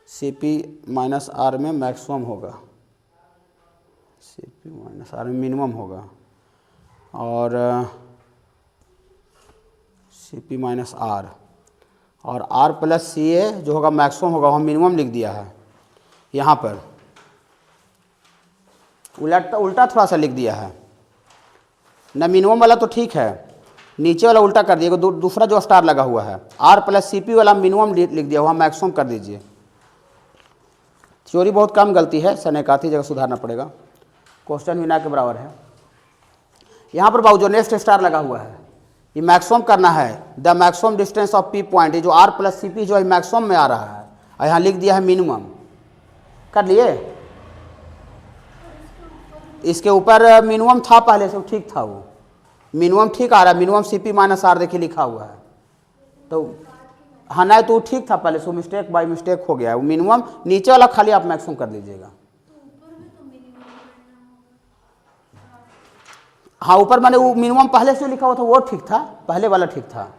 [SPEAKER 1] CP माइनस R में मैक्सिमम होगा, CP माइनस R में मिनिमम होगा, और CP माइनस R, और R प्लस CA जो होगा मैक्सिमम होगा, वहाँ मिनिमम लिख दिया है, यहाँ पर उल्टा थोड़ा सा लिख दिया है ना, मिनिमम वाला तो ठीक है, नीचे वाला उल्टा कर दिएगा, दूसरा जो स्टार लगा हुआ है R प्लस CP वाला मिनिमम लिख दिया, वहाँ मैक्सिमम कर दीजिए। थ्योरी बहुत कम गलती है, सर ने एक आधी जगह सुधारना पड़ेगा, क्वेश्चन भी ना के बराबर है। यहाँ पर बाबू जो नेक्स्ट स्टार लगा हुआ है ये मैक्सिमम करना है, the maximum distance of P point, ये जो R प्लस CP जो है मैक्सिमम में आ रहा है, और यहाँ लिख दिया है मिनिमम, कर लिए? इसके ऊपर मिनिमम था पहले से, ठीक था, वो मिनिमम ठीक आ रहा है, मिनिमम CP माइनस R देखिए लिखा हुआ है, तो हाँ, नहीं तो ठीक था पहले से, मिस्टेक बाय मिस्टेक हो गया है, वो मिनिमम नीचे वाला खाली आप मैक्सिमम कर दीजिएगा। हाँ, ऊपर मैंने वो मिनिमम पहले से लिखा हुआ था, वो ठीक था, पहले वाला ठीक था,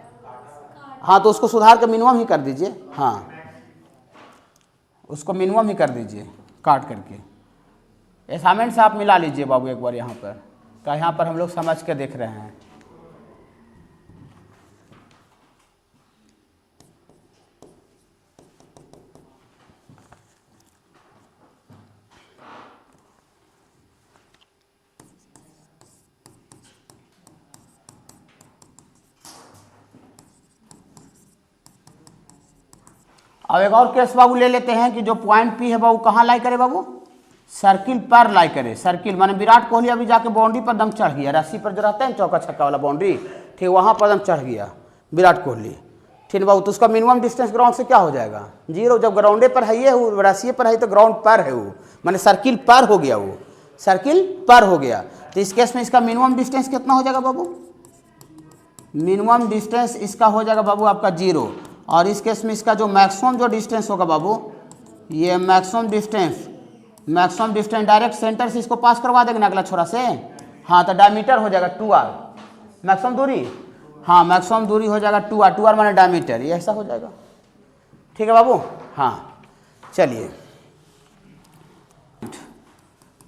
[SPEAKER 1] हाँ, तो उसको सुधार के मिनिमम ही कर दीजिए, हाँ, उसको मिनिमम ही कर दीजिए काट करके। असाइनमेंट से आप मिला लीजिए बाबू एक बार यहाँ पर, का यहाँ पर हम लोग समझ के देख रहे हैं। अब एक और केस बाबू ले लेते हैं कि जो पॉइंट P है बाबू कहाँ लाई करे बाबू? सर्किल पर लाई करे, सर्किल माने विराट कोहली अभी जाके बाउंड्री पर दम चढ़ गया, रस्सी पर जो रहता है चौका छक्का वाला बाउंड्री, ठीक वहाँ पर दम चढ़ गया विराट कोहली, ठीक बाबू, तो उसका मिनिमम डिस्टेंस ग्राउंड से क्या हो जाएगा 0। जब ग्राउंडे पर है ये वो रस्सी पर है तो ग्राउंड पर है वो, माने सर्किल पर हो गया, वो सर्किल पर हो गया। तो इस केस में इसका मिनिमम डिस्टेंस कितना हो जाएगा बाबू, मिनिमम डिस्टेंस इसका हो जाएगा बाबू आपका 0। और इस केस में इसका जो मैक्सिमम जो डिस्टेंस होगा बाबू, ये मैक्सिमम डिस्टेंस डायरेक्ट सेंटर से इसको पास करवा देंगे ना अगला छोरा से, हाँ तो डायमीटर हो जाएगा 2r, मैक्सिमम दूरी, हाँ मैक्सिमम दूरी हो जाएगा 2r, 2r माने डायमीटर, ये ऐसा हो जाएगा, ठीक है बाबू। हाँ चलिए,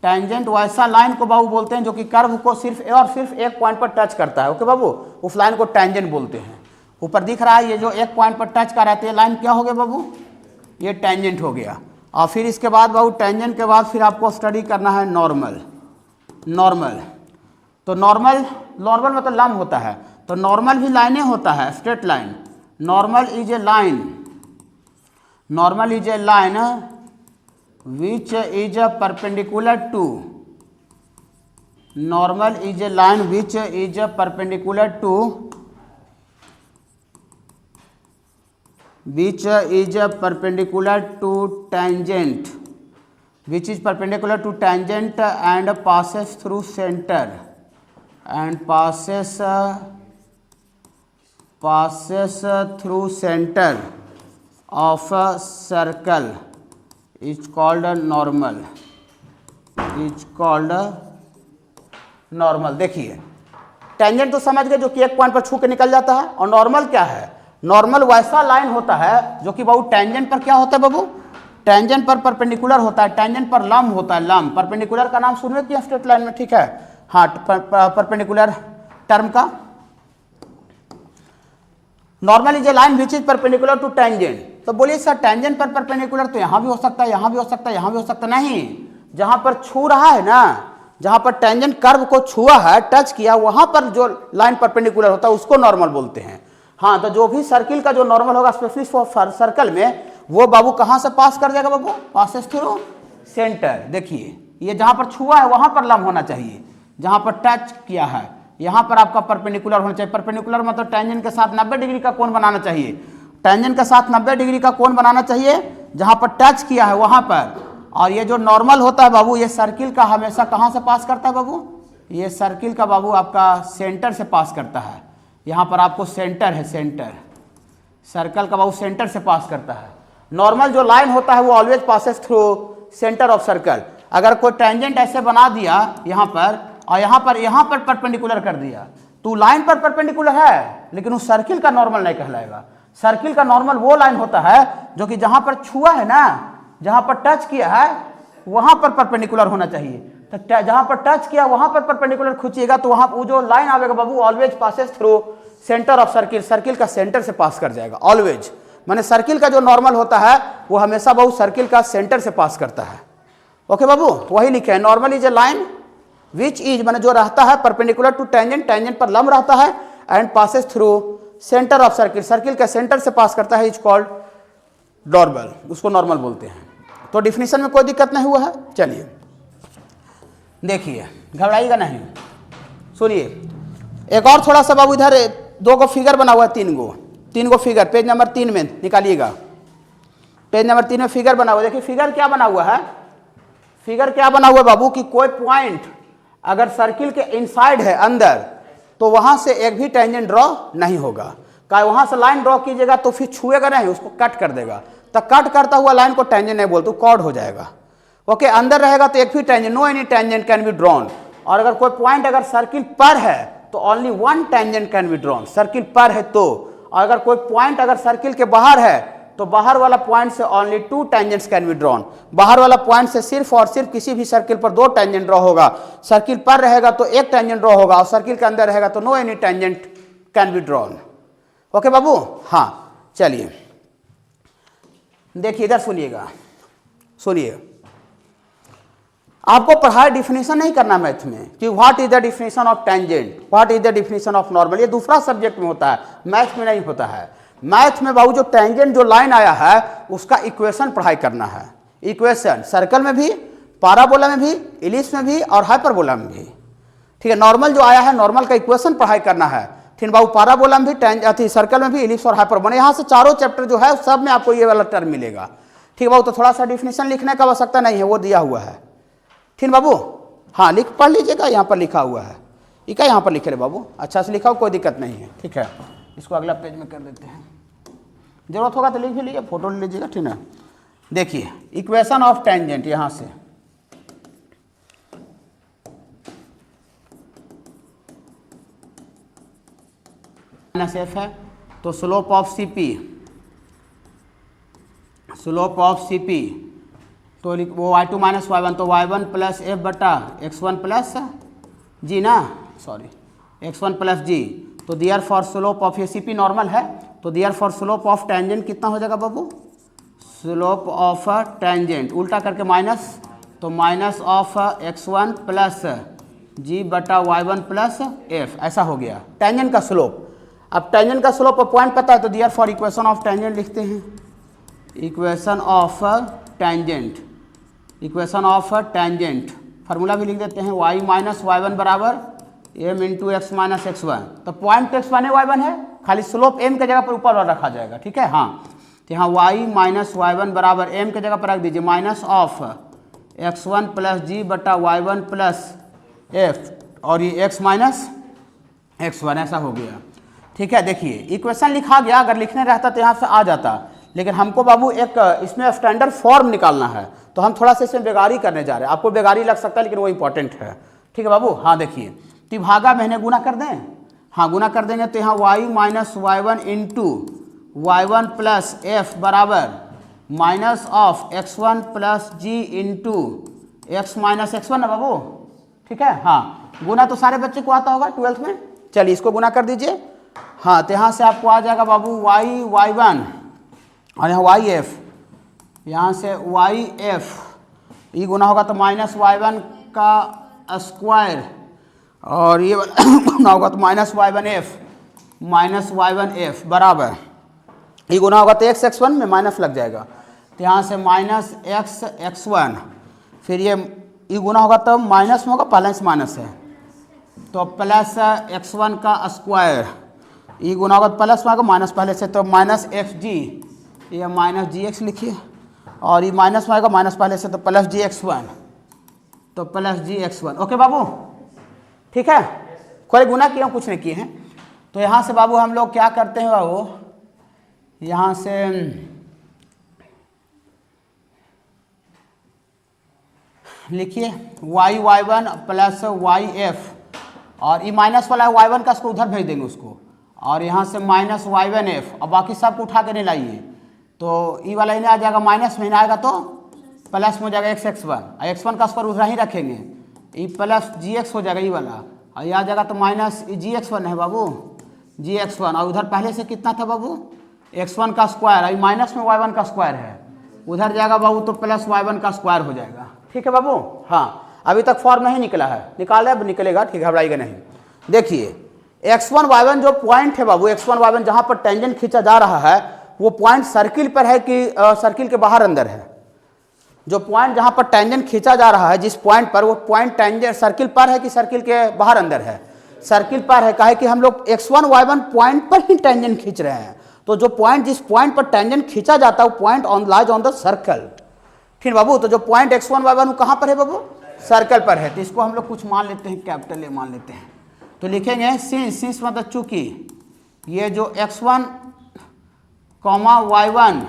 [SPEAKER 1] टेंजेंट वैसा लाइन को बाबू बोलते हैं जो कि कर्व को सिर्फ और सिर्फ एक पॉइंट पर टच करता है, ओके बाबू, उस लाइन को टेंजेंट बोलते हैं। ऊपर दिख रहा है ये जो एक पॉइंट पर टच कर रहती है लाइन, क्या हो गया बाबू, ये टेंजेंट हो गया। और फिर इसके बाद बाबू टेंजेंट के बाद फिर आपको स्टडी करना है नॉर्मल। तो नॉर्मल मतलब लंब होता है, तो नॉर्मल भी लाइनें होता है, straight line. Normal is a line which is perpendicular to, normal is a line which is perpendicular to tangent, which is perpendicular to tangent and passes through center through center of a circle is called normal, देखिए टेंजेंट तो समझ गए जो कि एक पॉइंट पर छू के निकल जाता है, और नॉर्मल क्या है, नॉर्मल वैसा लाइन होता है जो कि बाबू टेंजेंट पर क्या होता है बाबू, टेंजेंट पर परपेंडिकुलर होता है, टेंजेंट पर लंब होता है, लंब। परपेंडिकुलर का नाम सुनवे किया स्ट्रेट लाइन में, ठीक है, हाँ परपेंडिकुलर टर्म का। Normal is a line which is perpendicular to tangent, तो बोलिए सर टेंजेंट पर परपेंडिकुलर तो यहाँ भी हो सकता है, यहाँ भी हो सकता है, यहाँ भी हो सकता है, नहीं, जहाँ पर छू रहा है ना, जहाँ पर टेंजेंट कर्व को छुआ है, टच किया, वहाँ पर जो लाइन परपेंडिकुलर होता है उसको नॉर्मल बोलते हैं। हाँ तो जो भी सर्किल का जो नॉर्मल होगा स्पेशली फॉर सर्कल में, वो बाबू कहाँ से पास कर जाएगा बाबू, पासेस थ्रू सेंटर। देखिए ये जहाँ पर छुआ है वहाँ पर लंब होना चाहिए, जहाँ पर टच किया है यहाँ पर आपका परपेंडिकुलर होना चाहिए। परपेंडिकुलर मतलब टेंजेंट के साथ 90 डिग्री का कोण बनाना चाहिए, टेंजेंट के साथ 90 डिग्री का कोण बनाना चाहिए जहाँ पर टच किया है वहाँ पर। और ये जो नॉर्मल होता है बाबू, ये सर्किल का हमेशा कहाँ से पास करता है बाबू, ये सर्किल का बाबू आपका सेंटर से पास करता है। यहाँ पर आपको सेंटर है, सेंटर, सर्कल का बाबू सेंटर से पास करता है। नॉर्मल जो लाइन होता है वो always passes through centre of circle. अगर कोई टेंजेंट ऐसे बना दिया यहाँ पर और यहाँ पर परपेंडिकुलर कर दिया, तो लाइन पर परपेंडिकुलर है लेकिन उस सर्किल का नॉर्मल नहीं कहलाएगा। सर्किल का नॉर्मल वो लाइन होता है जो कि जहाँ पर छुआ है ना, जहाँ पर टच किया है वहाँ पर परपेंडिकुलर होना चाहिए। तो जहाँ पर टच किया वहाँ पर परपेंडिकुलर खींचिएगा तो वहाँ वो जो लाइन आएगा बाबू always passes through centre of circle, circle का सेंटर से पास कर जाएगा ऑलवेज। माने सर्किल का जो नॉर्मल होता है वो हमेशा बाबू सर्किल का सेंटर से पास करता है। ओके बाबू, वही लिखे है normal is a line which is माने जो रहता है परपेंडिकुलर टू टेंजेंट, टेंजेंट पर लंब रहता है, and passes through centre of circle, circle के सेंटर से पास करता है, इज कॉल्ड नॉर्मल, उसको नॉर्मल बोलते हैं। तो डिफिनीशन में कोई दिक्कत नहीं हुआ है। चलिए देखिए, घबराइएगा नहीं, सुनिए एक और थोड़ा सा बाबू, इधर 2 गो फिगर बना हुआ है, 3 गो फिगर, पेज नंबर 3 में निकालिएगा, पेज नंबर 3 में फिगर बना हुआ है। देखिए फिगर क्या बना हुआ है, फिगर क्या बना हुआ है बाबू कि कोई पॉइंट अगर सर्किल के इनसाइड है, अंदर, तो वहां से एक भी टेंजेंट ड्रॉ नहीं होगा। क्या वहां से लाइन ड्रॉ कीजिएगा तो फिर छुएगा नहीं, उसको कट कर देगा, तो कट करता हुआ लाइन को टेंजेंट नहीं बोलते, कॉर्ड हो जाएगा। ओके, अंदर रहेगा तो एक भी tangent, no any tangent can be drawn. और अगर कोई पॉइंट अगर सर्किल पर है तो only 1 tangent can be drawn, circle पर है तो। और अगर कोई पॉइंट अगर सर्किल के बाहर है तो बाहर वाला पॉइंट से only 2 tangents can be drawn. बाहर वाला पॉइंट से सिर्फ और सिर्फ किसी भी सर्किल पर 2 टेंजेंट ड्रॉ होगा। सर्किल पर रहेगा तो 1 टेंजेंट ड्रॉ होगा, और सर्किल के अंदर रहेगा तो no any tangent can be drawn. Okay बाबू, हाँ चलिए देखिए इधर सुनिएगा, सुनिए आपको पढ़ाई डिफिनेशन नहीं करना मैथ में कि what is the definition of tangent, what is the definition of normal, ये दूसरा सब्जेक्ट में होता है, मैथ में नहीं होता है। मैथ में बाबू जो टेंजेंट जो लाइन आया है उसका इक्वेशन पढ़ाई करना है। इक्वेशन सर्कल में भी, पाराबोला में भी, इलिप्स में भी और हाइपरबोला में भी। ठीक है, नॉर्मल जो आया है, नॉर्मल का इक्वेशन पढ़ाई करना है। ठीक है बाबू, पाराबोला में भी, सर्कल में भी, इलिप्स और हाइपरबोला, यहाँ से चारों चैप्टर जो है सब में आपको ये वाला टर्म मिलेगा। ठीक है बाबू, तो थोड़ा सा डिफिनेशन लिखने का आवश्यकता नहीं है, वो दिया हुआ है। ठीक है बाबू, हाँ लिख पढ़ लीजिएगा, यहाँ पर लिखा हुआ है, ठीक है, यहाँ पर लिखे रहे बाबू, अच्छा से लिखा हो, कोई दिक्कत नहीं है। ठीक है, इसको अगला पेज में कर देते हैं, जरूरत होगा तो लिख भी लीजिए, फोटो ले लीजिएगा। ठीक है, देखिए इक्वेशन ऑफ टेंजेंट, यहाँ से माइनस एफ है, तो slope of C P, slope of C P तो वो y2 माइनस y1, तो y1 प्लस एफ बटा x1 प्लस जी ना, सॉरी x1 प्लस जी, तो दियर फॉर स्लोप ऑफ, ये सी पी नॉर्मल है, तो दियर फॉर स्लोप ऑफ टेंजेंट कितना हो जाएगा बाबू, स्लोप ऑफ टेंजेंट उल्टा करके माइनस, तो माइनस ऑफ x1 प्लस जी बटा y1 प्लस एफ, ऐसा हो गया टेंजेंट का स्लोप। अब टेंजेंट का स्लोप और पॉइंट पता है, तो दियर फॉर इक्वेशन ऑफ टेंजेंट लिखते हैं, equation of tangent, equation of tangent formula भी लिख देते हैं, y माइनस y1 बराबर m into x minus x1, तो पॉइंट x1 है y1 है, खाली स्लोप m के जगह पर ऊपर वाला रखा जाएगा। ठीक है, हाँ, तो यहाँ y माइनस y1 बराबर m के जगह पर रख दीजिए माइनस ऑफ x1 प्लस जी बटा y1 प्लस एफ, और ये x माइनस x1, ऐसा हो गया। ठीक है, देखिए इक्वेशन लिखा गया, अगर लिखने रहता तो यहाँ से आ जाता, लेकिन हमको बाबू एक इसमें स्टैंडर्ड फॉर्म निकालना है, तो हम थोड़ा सा इसमें बेगारी करने जा रहे हैं। आपको बेगारी लग सकता है, लेकिन वो इंपॉर्टेंट है। ठीक है बाबू, हाँ देखिए, तिभागा महीने गुना कर दें, हाँ गुना कर देंगे, तो यहाँ y minus y1 into y1 plus f बराबर minus of x1 plus g into x minus x1 ना बाबू। ठीक है, हाँ गुना तो सारे बच्चे को आता होगा 12th में, चलिए इसको गुना कर दीजिए। हाँ, तो यहाँ से आपको आ जाएगा बाबू y1 और यहाँ वाई एफ, यहाँ से वाई एफ, ये गुना होगा तो माइनस y1 का स्क्वायर, और ये गुना होगा तो minus y1 F, minus y1 F बराबर, ये गुना होगा तो x x1 में माइनस लग जाएगा, तो यहाँ से माइनस x x1, फिर ये गुना होगा तो माइनस में होगा, प्लस माइनस है, तो प्लस x1 का स्क्वायर, ये गुना होगा प्लस में होगा, माइनस पहले से, तो माइनस एफ जी, ये माइनस जी एक्स लिखिए, और ये माइनस में आएगा माइनस पहले से, तो प्लस जी x1, तो प्लस जी x1। ओके बाबू, ठीक है, कोई गुना किए कुछ नहीं किए हैं। तो यहाँ से बाबू हम लोग क्या करते हैं बाबू, यहाँ से लिखिए y1 प्लस वाई एफ, और ये माइनस वाला है y1 का, उसको उधर भेज देंगे उसको, और यहाँ से माइनस y1 एफ, और बाकी सब उठा के नहीं लाइए, तो ई वाला इन्हें आ जाएगा माइनस में, आएगा तो प्लस में हो जाएगा x x1, और x1 का स्क्वायर उधर ही रखेंगे, ई प्लस जी एक्स हो जाएगा ई वाला, और ये आ जाएगा तो माइनस जी x1 है बाबू, जी x1, और उधर पहले से कितना था बाबू x1 का स्क्वायर, और माइनस में y1 का स्क्वायर है, उधर जाएगा बाबू तो प्लस y1 का स्क्वायर हो जाएगा। ठीक है बाबू, हाँ अभी तक फॉर्म नहीं निकला है, निकाले अब निकलेगा, ठीक है, घबराइएगा नहीं। देखिए x1 y1 जो पॉइंट है बाबू, x1 y1 जहाँ पर टेंजेंट खींचा जा रहा है, वो पॉइंट सर्किल पर है कि सर्किल के बाहर अंदर है। जो पॉइंट जहाँ पर टेंजेंट खींचा जा रहा है, जिस पॉइंट पर, वो पॉइंट टेंजेंट सर्किल पर है कि सर्किल के बाहर अंदर है, सर्किल पर है। काहे कि हम लोग x1 y1 पॉइंट पर ही टेंजेंट खींच रहे हैं, तो जो पॉइंट, जिस पॉइंट पर टेंजेंट खींचा जाता है, वो point on lies on the circle. ठीक बाबू, तो जो पॉइंट x1 y1 वो कहाँ पर है बाबू, सर्कल पर है, तो इसको हम लोग कुछ मान लेते हैं, कैपिटल ए मान लेते हैं, तो लिखेंगे सिंस मतलब चूंकि ये जो x1 कॉमा y1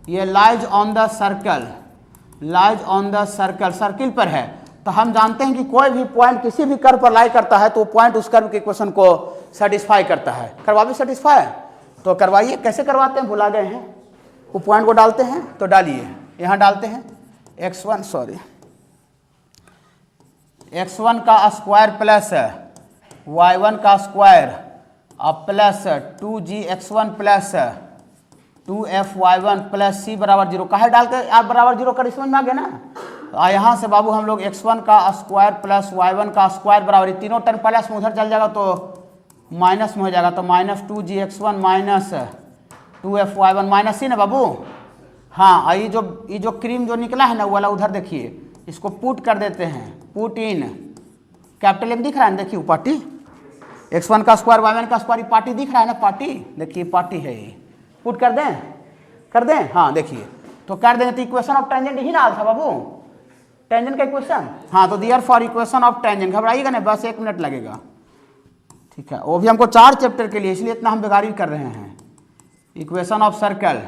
[SPEAKER 1] ये lies on the circle, lies on the circle, circle पर है, तो हम जानते हैं कि कोई भी पॉइंट किसी भी कर्व पर लाई करता है, तो वो पॉइंट उस कर्व के इक्वेशन को सेटिस्फाई करता है। करवा भी सेटिस्फाई, तो करवाइए, कैसे करवाते हैं भुला गए हैं, वो पॉइंट को डालते हैं, तो डालिए, यहाँ डालते हैं x1 का स्क्वायर प्लस y1 का स्क्वायर, और plus 2gx1 plus 2fy1 plus c बराबर 0, कहे डाल के आप बराबर 0 कर, समझ में आ गया ना। यहाँ से बाबू हम लोग x1 का स्क्वायर प्लस y1 का स्क्वायर बराबर, तीनों टर्म प्लस में उधर चल जाएगा तो माइनस में हो जाएगा, तो minus 2gx1 minus 2fy1 minus c ना बाबू। हाँ, ये जो क्रीम जो निकला है ना, वो वाला उधर देखिए, इसको पुट कर देते हैं, पुट इन कैपिटल एम दिख रहा है ना, देखिए पार्टी x1 का स्क्वायर y1 का स्क्वायर, पार्टी दिख रहा है ना, पार्टी देखिए पार्टी है ये, पुट कर दें, कर दें, हाँ देखिए तो कर देंगे तो इक्वेशन ऑफ टेंजेंट ही ना आ था बाबू, टेंजेंट का इक्वेशन, हाँ तो दियर फॉर इक्वेशन ऑफ टेंजेंट, घबराइएगा नहीं, बस 1 मिनट लगेगा, ठीक है, वो भी हमको 4 चैप्टर के लिए, इसलिए इतना हम बेगारी कर रहे हैं। इक्वेशन ऑफ सर्कल,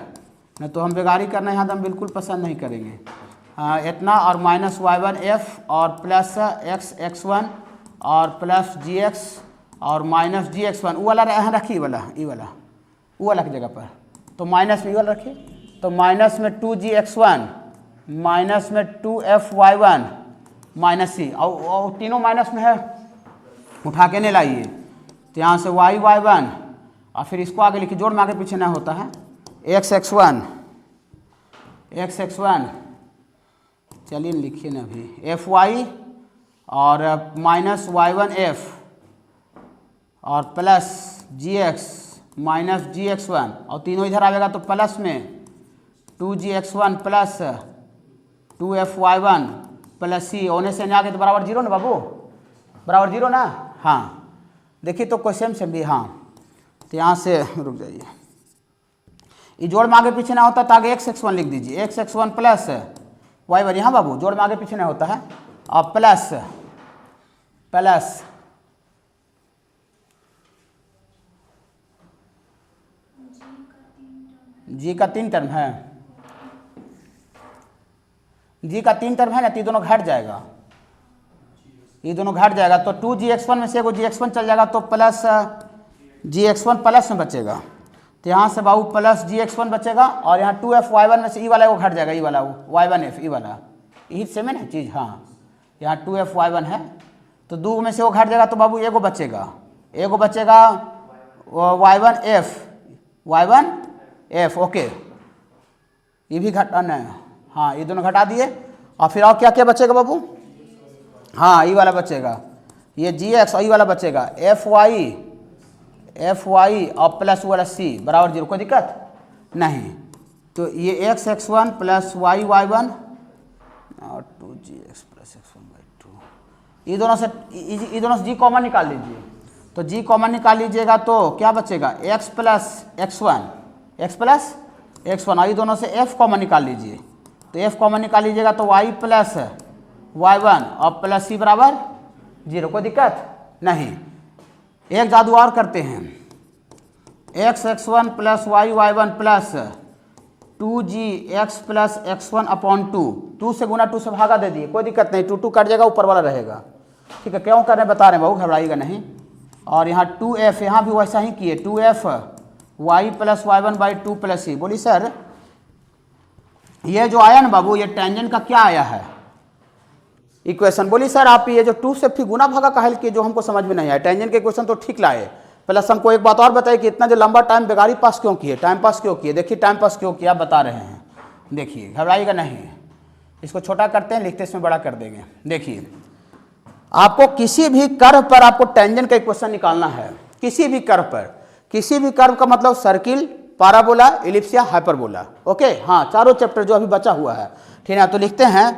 [SPEAKER 1] नहीं तो हम बेगारी करना यहाँ तो हम बिल्कुल पसंद नहीं करेंगे। इतना और माइनस y1 f और प्लस x1 और प्लस gx और माइनस gx1, वो वाला यहाँ रखिए, वाला ये वाला वो वाला की जगह पर, तो माइनस में ये वाला रखिए, तो माइनस में 2gx1 माइनस में 2fy1 माइनस c, और तीनों माइनस में है, उठा के नहीं लाइए, तो यहाँ से y1 और फिर इसको आगे लिखिए, जोड़ में आगे पीछे ना होता है, x1 चलिए लिखिए ना अभी, fy और माइनस y1 f और प्लस gx माइनस gx1, और तीनों इधर आएगा तो प्लस में 2gx1 plus 2fy1 plus c, होने से नहीं आगे तो बराबर 0 ना बाबू, बराबर 0 ना, हाँ देखिए तो क्वेश्चन से भी, हाँ तो यहाँ से रुक जाइए, ये जोड़ में आगे पीछे ना होता तो आगे x1 लिख दीजिए, x1 प्लस y1, यहाँ बाबू जोड़ में आगे पीछे ना होता है, और प्लस प्लस जी का 3 टर्म है, जी का 3 टर्म है ना, तो ये दोनों घट जाएगा, ये दोनों घट जाएगा, तो 2gx1 में से एगो gx1 चल जाएगा, तो प्लस gx1 प्लस में बचेगा, तो यहाँ से बाबू प्लस gx1 बचेगा, और यहाँ 2fy1 में से ई वाला वो घट जाएगा, ई वाला y1f, ई वाला यही सेम है ना चीज़, हाँ यहाँ 2fy1 है, तो 2 में से वो घट जाएगा, तो बाबू एगो बचेगा, एगो बचेगा y1f, ओके, ये भी घटाना है, हाँ ये दोनों घटा दिए, और फिर और क्या क्या बचेगा बाबू, हाँ ये वाला बचेगा, ये gx और ये वाला बचेगा fy और प्लस वाला c बराबर 0, कोई दिक्कत नहीं, तो ये x1 प्लस y1 और 2gx प्लस x1/2, ये दोनों से g कॉमन निकाल लीजिए, तो g कॉमन निकाल लीजिएगा तो क्या बचेगा, x प्लस x1 और ये दोनों से f कॉमन निकाल लीजिए, तो f कॉमन निकाल लीजिएगा तो y प्लस y1 और प्लस c बराबर 0, कोई दिक्कत नहीं। एक जादू और करते हैं, x1 plus y1 plus 2gx plus x1/2, 2 से गुना 2 से भागा दे दिए, कोई दिक्कत नहीं, 2 कट जाएगा, ऊपर वाला रहेगा, ठीक है, क्यों कर रहे हैं बता रहे हैं बाबू, घबराइएगा नहीं, और यहाँ 2f, यहाँ भी वैसा ही किए, 2f y plus y1/2 plus c, बोली सर ये जो आया ना बाबू, ये टेंजेंट का क्या आया है इक्वेशन, बोली सर आप ये जो 2 से फिर गुना भागा काहे किए, जो हमको समझ में नहीं आया, टेंजेंट के इक्वेशन तो ठीक लाए, प्लस हमको एक बात और बताइए कि इतना जो लंबा टाइम बेगारी पास क्यों किए, टाइम पास क्यों किए, देखिए टाइम पास क्यों किया बता रहे हैं, देखिए घबराइएगा नहीं, इसको छोटा करते हैं, लिखते इसमें बड़ा कर देंगे। देखिए आपको किसी भी कर्व पर आपको टेंजेंट का इक्वेशन निकालना है, किसी भी कर्व पर, किसी भी कर्व का मतलब सर्किल, पैराबोला, इलिप्स या हाइपरबोला, ओके, हाँ चारों चैप्टर जो अभी बचा हुआ है, ठीक है, तो लिखते हैं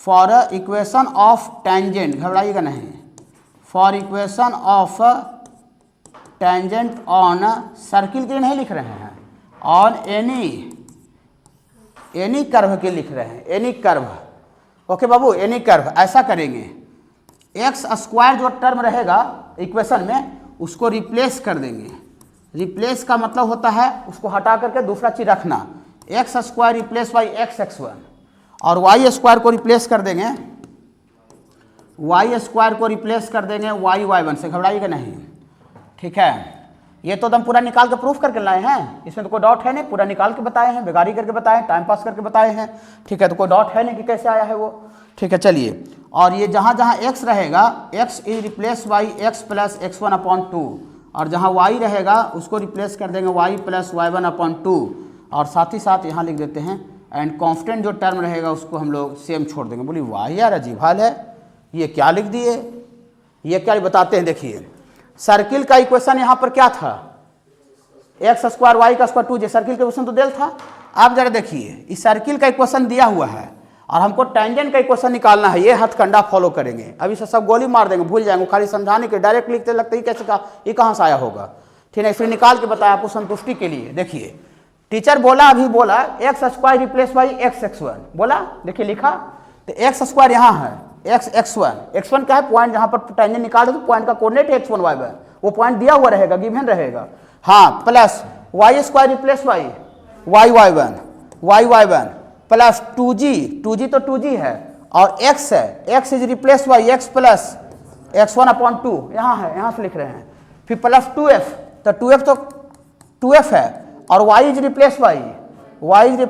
[SPEAKER 1] फॉर इक्वेशन ऑफ टेंजेंट, घबराइएगा नहीं, for equation of tangent on circle के लिए नहीं लिख रहे हैं, ऑन एनी कर्व के लिख रहे हैं, एनी कर्व, ओके बाबू, एनी कर्व, ऐसा करेंगे, एक्स स्क्वायर जो टर्म रहेगा इक्वेशन में उसको रिप्लेस कर देंगे, रिप्लेस का मतलब होता है उसको हटा करके दूसरा चीज रखना, x square replace by x1, और वाई स्क्वायर को रिप्लेस कर देंगे, वाई स्क्वायर को रिप्लेस कर देंगे y1 से, घबराइएगा नहीं, ठीक है, ये तो एकदम पूरा निकाल के प्रूफ करके लाए हैं, इसमें तो कोई डाउट है नहीं, पूरा निकाल के बताए हैं, बेगारी करके बताए हैं, टाइम पास करके बताए हैं, ठीक है, तो कोई डाउट है नहीं कि कैसे आया है वो, ठीक है, चलिए, और ये जहाँ जहाँ x रहेगा x is replace by x plus x1/2, और जहाँ y रहेगा उसको रिप्लेस कर देंगे y प्लस y1/2, और साथ ही साथ यहाँ लिख देते हैं एंड कांस्टेंट जो टर्म रहेगा उसको हम लोग सेम छोड़ देंगे। बोली वाह यार अजीब हाल है, ये क्या लिख दिए, ये क्या बताते हैं, देखिए सर्किल का इक्वेशन यहाँ पर क्या था, एक्स स्क्वायर वाई का स्क्वायर 2, सर्किल का इक्वेशन तो दिया था, आप जरा देखिए इस सर्किल का इक्वेशन दिया हुआ है और हमको टेंजेंट का इक्वेशन निकालना है, ये हथकंडा फॉलो करेंगे। अभी से सब गोली मार देंगे, भूल जाएंगे, खाली समझाने के डायरेक्ट लिखते लगता है कैसे का, ये कहाँ से आया होगा, ठीक है। फिर निकाल के बताया आपको संतुष्टि के लिए। देखिए टीचर बोला, अभी बोला x square replace by x x1 बोला, देखिए लिखा, तो एक्स स्क्वायर यहाँ है, x1 क्या है, पॉइंट जहाँ पर टेंजेंट निकाले तो पॉइंट का कोऑर्डिनेट x1 y1, वो पॉइंट दिया हुआ रहेगा, गिवन रहेगा। हाँ, plus Y square replace by y1 plus 2g तो 2g है, और x है, x is replace by x plus x1/2, यहाँ है, यहाँ से लिख रहे हैं। फिर प्लस 2f, तो 2f तो 2f है, और y is replace by y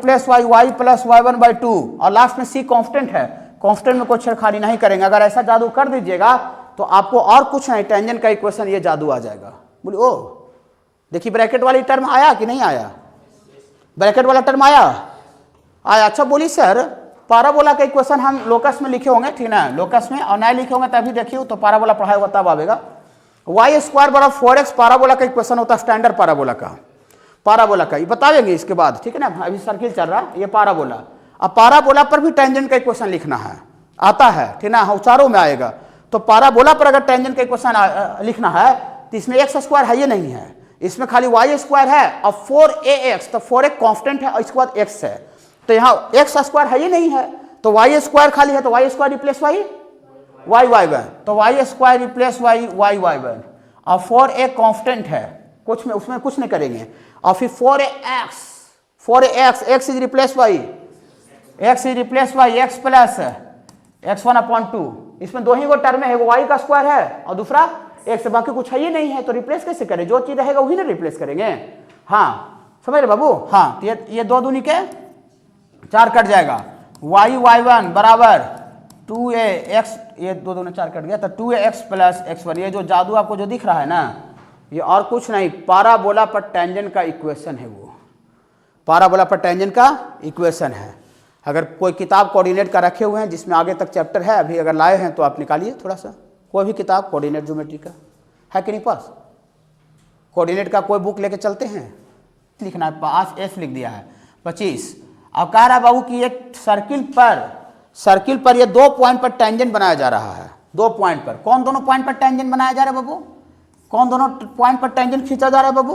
[SPEAKER 1] plus y1/2, और लास्ट में c कांस्टेंट है, कांस्टेंट में कोई छेड़खानी नहीं करेंगे। अगर ऐसा जादू कर दीजिएगा तो आपको और कुछ नहीं, टेंजेंट का इक्वेशन ये जादू आ जाएगा। बोलिए ओ, देखिए ब्रैकेट वाली टर्म आया कि नहीं आया, ब्रैकेट वाला टर्म आया। अच्छा बोलिए सर, पाराबोला का इक्वेशन हम लोकस में लिखे होंगे, ठीक ना, लोकस में, और नहीं लिखे होंगे तभी देखिए, तो पाराबोला पढ़ाया होगा तब आवेगा। वाई स्क्वायर बराबर 4x पाराबोला का इक्वेशन होता है, स्टैंडर्ड पाराबोला का ये बताएंगे इसके बाद, ठीक है ना। अभी सर्किल चल रहा है, ये पाराबोला। अब पाराबोला पर भी टेंजेंट का इक्वेशन लिखना है, आता है, ठीक ना, चारों में आएगा। तो पाराबोला पर अगर टेंजेंट का इक्वेशन लिखना है तो इसमें एक्स स्क्वायर है, ये नहीं है, इसमें खाली वाई स्क्वायर है और 4ax, तो 4 कांस्टेंट है और इसके बाद x है, तो यहाँ एक्स स्क्वायर है, ये नहीं है, तो वाई स्क्वायर खाली है, तो वाई स्क्वायर रिप्लेस y1, तो वाई स्क्वायर रिप्लेस y1, और 4a कांस्टेंट है, कुछ में उसमें कुछ नहीं करेंगे। और फिर 4ax x is replace by x plus x1/2, इसमें दो ही वो टर्म है, वो y का स्क्वायर है और दूसरा x, बाकी कुछ है ही नहीं है, तो रिप्लेस कैसे करें, जो चीज रहेगा वही ना रिप्लेस करेंगे। हाँ समझ रहे बाबू, हाँ, तो ये 2 दूनी के 4 कट जाएगा, y1 बराबर 2ax, ये 2 दूनी 4 कट गया, तो 2ax प्लस x1, ये जो जादू आपको जो दिख रहा है ना, ये और कुछ नहीं, पाराबोला पर टेंजेंट का इक्वेशन है, वो पाराबोला पर टेंजेंट का इक्वेशन है। अगर कोई किताब कोऑर्डिनेट का रखे हुए हैं जिसमें आगे तक चैप्टर है, अभी अगर लाए हैं तो आप निकालिए थोड़ा सा, कोई भी किताब कोऑर्डिनेट ज्योमेट्री का है कि नहीं पास, कोऑर्डिनेट का कोई बुक लेके चलते हैं, लिखना है पास, एस लिख दिया है 25। अब कह रहा है बाबू कि एक सर्किल पर ये 2 पॉइंट पर टेंजेंट बनाया जा रहा है, 2 पॉइंट पर। कौन दोनों पॉइंट पर टेंजेंट बनाया जा रहा है बाबू, कौन दोनों पॉइंट पर टेंजेंट खींचा जा रहा है बाबू।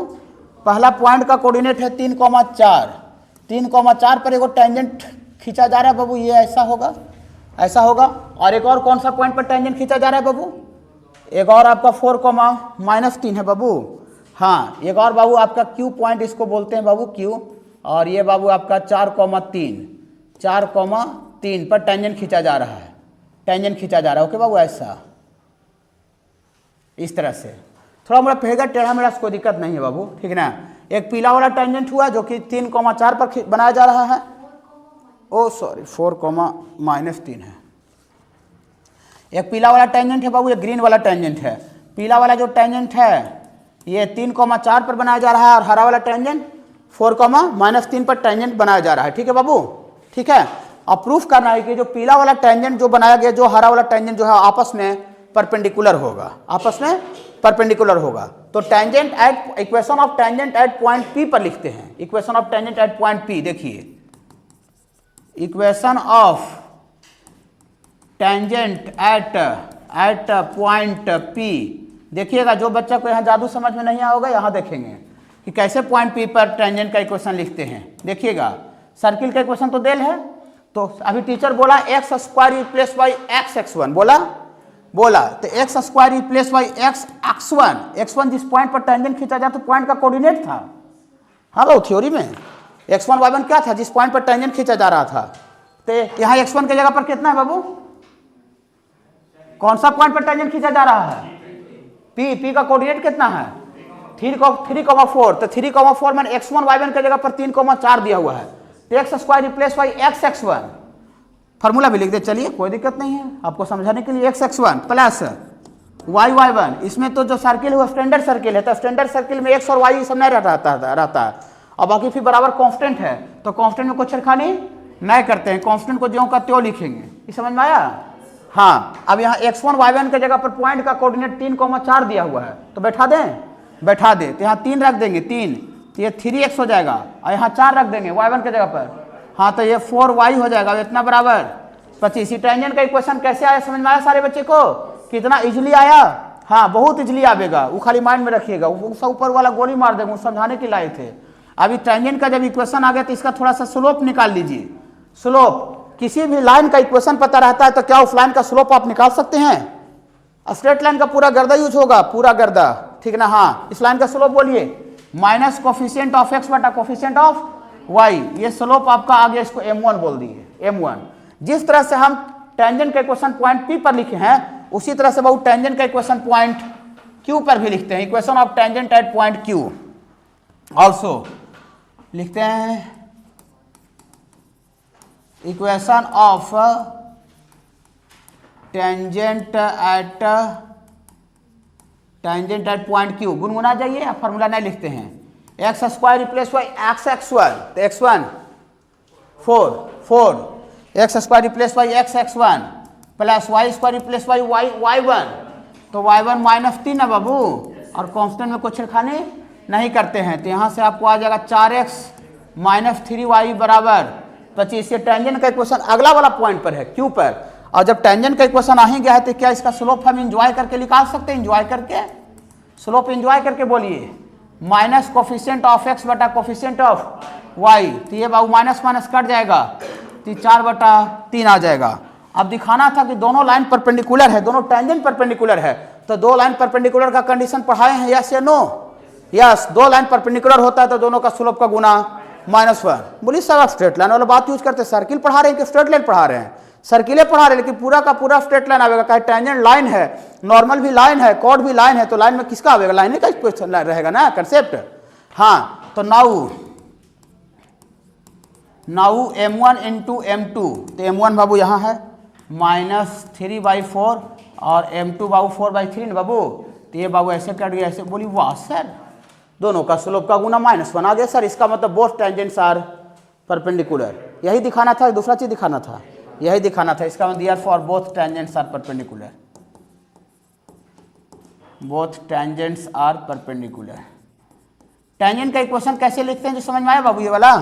[SPEAKER 1] पहला पॉइंट का कोऑर्डिनेट है 3,4 पर एगो टेंजेंट खींचा जा रहा है बाबू, ये ऐसा होगा। और एक और कौन सा पॉइंट पर टेंजेंट खींचा जा रहा है बाबू, एक और आपका 4,-3 है बाबू। हाँ, एक और बाबू आपका क्यू पॉइंट इसको बोलते हैं बाबू, क्यू, और ये बाबू आपका 4,3 पर टेंजेंट खींचा जा रहा है, ओके बाबू, ऐसा इस तरह से। थोड़ा मोड़ा फेगा टेढ़ा मेढ़ा कोई दिक्कत नहीं है बाबू, ठीक है ना। एक पीला वाला टेंजेंट हुआ जो कि 3,4 पर बनाया जा रहा है, 4,-3 है। एक पीला वाला टेंजेंट है बाबू, एक ग्रीन वाला टेंजेंट है। पीला वाला जो टेंजेंट है ये 3,4 पर बनाया जा रहा है, और हरा वाला टेंजेंट 4,-3 पर टेंजेंट बनाया जा रहा है, ठीक है बाबू, ठीक है। अब प्रूफ करना है कि जो पीला वाला टेंजेंट जो बनाया गया, जो हरा वाला टेंजेंट जो है आपस में परपेंडिकुलर होगा, तो tangent at, equation of tangent at point P पर लिखते हैं, equation of tangent at point P। देखिए equation of tangent at point P, देखिएगा जो बच्चा को यहाँ जादू समझ में नहीं आया होगा, यहाँ देखेंगे कि कैसे पॉइंट P पर टेंजेंट का इक्वेशन लिखते हैं। देखिएगा सर्किल का इक्वेशन तो देल है, तो अभी टीचर बोला x square replace by x x1, बोला तो x square replace by x1 जिस पॉइंट पर टेंजेंट खींचा जाए तो पॉइंट का कोऑर्डिनेट था। हाँ बाबू, थ्योरी में x1 y1 क्या था, जिस पॉइंट पर टेंजेंट खींचा जा रहा था। तो यहाँ x1 की जगह पर कितना है बाबू, कौन सा पॉइंट पर टेंजेंट खींचा जा रहा है, P का कोऑर्डिनेट कितना है 3,4, तो 3,4 मैंने x1 y1 की जगह पर 3,4 दिया हुआ है, तो x square replace by x1, formula भी लिख दे, चलिए कोई दिक्कत नहीं है आपको समझाने के लिए, x1 प्लस y1। इसमें तो जो सर्किल है स्टैंडर्ड सर्किल है, तो स्टैंडर्ड सर्किल में x और y सब नहीं रहता है, और बाकी फिर बराबर कांस्टेंट है, तो कांस्टेंट में कुछ छेड़खानी नहीं करते हैं, कांस्टेंट को ज्यों का त्यों लिखेंगे, ये समझ में आया। हाँ, अब यहाँ x1 y1 की जगह पर पॉइंट का कोऑर्डिनेट 3,4 दिया हुआ है, तो बैठा दे, तो यहाँ 3 रख देंगे, 3, तो ये 3x हो जाएगा, और यहाँ 4 रख देंगे y1 की जगह पर, हाँ तो ये 4y हो जाएगा, इतना बराबर 25। टेंजेंट का इक्वेशन कैसे आया समझ में आया सारे बच्चे को? कितना इजीली आया? हाँ बहुत इजीली आवेगा, वो खाली माइंड में रखिएगा, वो सब ऊपर वाला गोली मार देगा, समझाने के लाए थे। अभी टेंजेंट का जब इक्वेशन आ गया तो इसका थोड़ा सा स्लोप निकाल लीजिए। स्लोप, किसी भी लाइन का इक्वेशन पता रहता है तो क्या उस लाइन का स्लोप आप निकाल सकते हैं? स्ट्रेट लाइन का पूरा गर्दा यूज होगा, पूरा गर्दा, ठीक ना? हाँ, इस लाइन का स्लोप बोलिए, माइनस कोफिशिएंट ऑफ x बटा कोफिशिएंट ऑफ y, ये स्लोप आपका आ गया, इसको m1 बोल दिए, m1। जिस तरह से हम टेंजेंट का इक्वेशन पॉइंट P पर लिखे हैं, उसी तरह से बहुत टेंजेंट का इक्वेशन पॉइंट Q पर भी लिखते हैं। Equation of tangent at point Q also लिखते हैं, equation of tangent at point Q। गुनगुना जाइए, आप फॉर्मूला नहीं लिखते हैं, x square replace by x1, तो x1 4 X square replace by x1 plus Y square replace by y1, तो y1 माइनस 3 है बाबू, और कांस्टेंट में कुछ छेड़खानी नहीं करते हैं, तो यहाँ से आपको आ जाएगा 4x माइनस 3y बराबर 25। ये टेंजेंट का इक्वेशन अगला वाला पॉइंट पर है, Q पर। और जब टेंजेंट का इक्वेशन आ ही गया है तो क्या इसका स्लोप हम इंजॉय करके निकाल सकते हैं? इंजॉय करके, स्लोप इंजॉय करके बोलिए, माइनस कोफिशिएंट ऑफ x बटा कोफिशिएंट ऑफ y, तो ये बाबू माइनस माइनस कट जाएगा, तो 4/3 आ जाएगा। अब दिखाना था कि दोनों लाइन परपेंडिकुलर है, दोनों टेंजेंट परपेंडिकुलर है, तो दो लाइन परपेंडिकुलर का कंडीशन पढ़ाए हैं, यस या नो? यस, दो लाइन परपेंडिकुलर होता है तो दोनों का स्लोप का गुना -1। बोलिए सर आप स्ट्रेट लाइन वाला बात यूज करते हैं, सर्किल पढ़ा रहे हैं कि स्ट्रेट लाइन पढ़ा रहे हैं? सर्किलें पढ़ा रहे हैं, लेकिन पूरा का पूरा स्ट्रेट लाइन आएगा, कहे टेंजेंट लाइन है, नॉर्मल भी लाइन है, कॉर्ड भी लाइन है, तो लाइन में किसका आएगा? लाइन का इक्वेशन रहेगा ना, कंसेप्ट। हाँ, तो नाउ m1 इंटू m2, तो m1 बाबू यहाँ है -3/4 और m2 बाबू 4/3 ना बाबू, तो ये बाबू ऐसे कट गया, ऐसे। बोली वाह सर, दोनों का स्लोप का गुना -1 आ गया सर, इसका मतलब बोथ टेंजेंट्स आर परपेंडिकुलर। यही दिखाना था, दूसरा चीज दिखाना था, यही दिखाना था, इसका मतलब for both tangents are perpendicular, both tangents are perpendicular. Tangent का इक्वेशन कैसे लिखते हैं जो समझ में आया बाबू? ये वाला,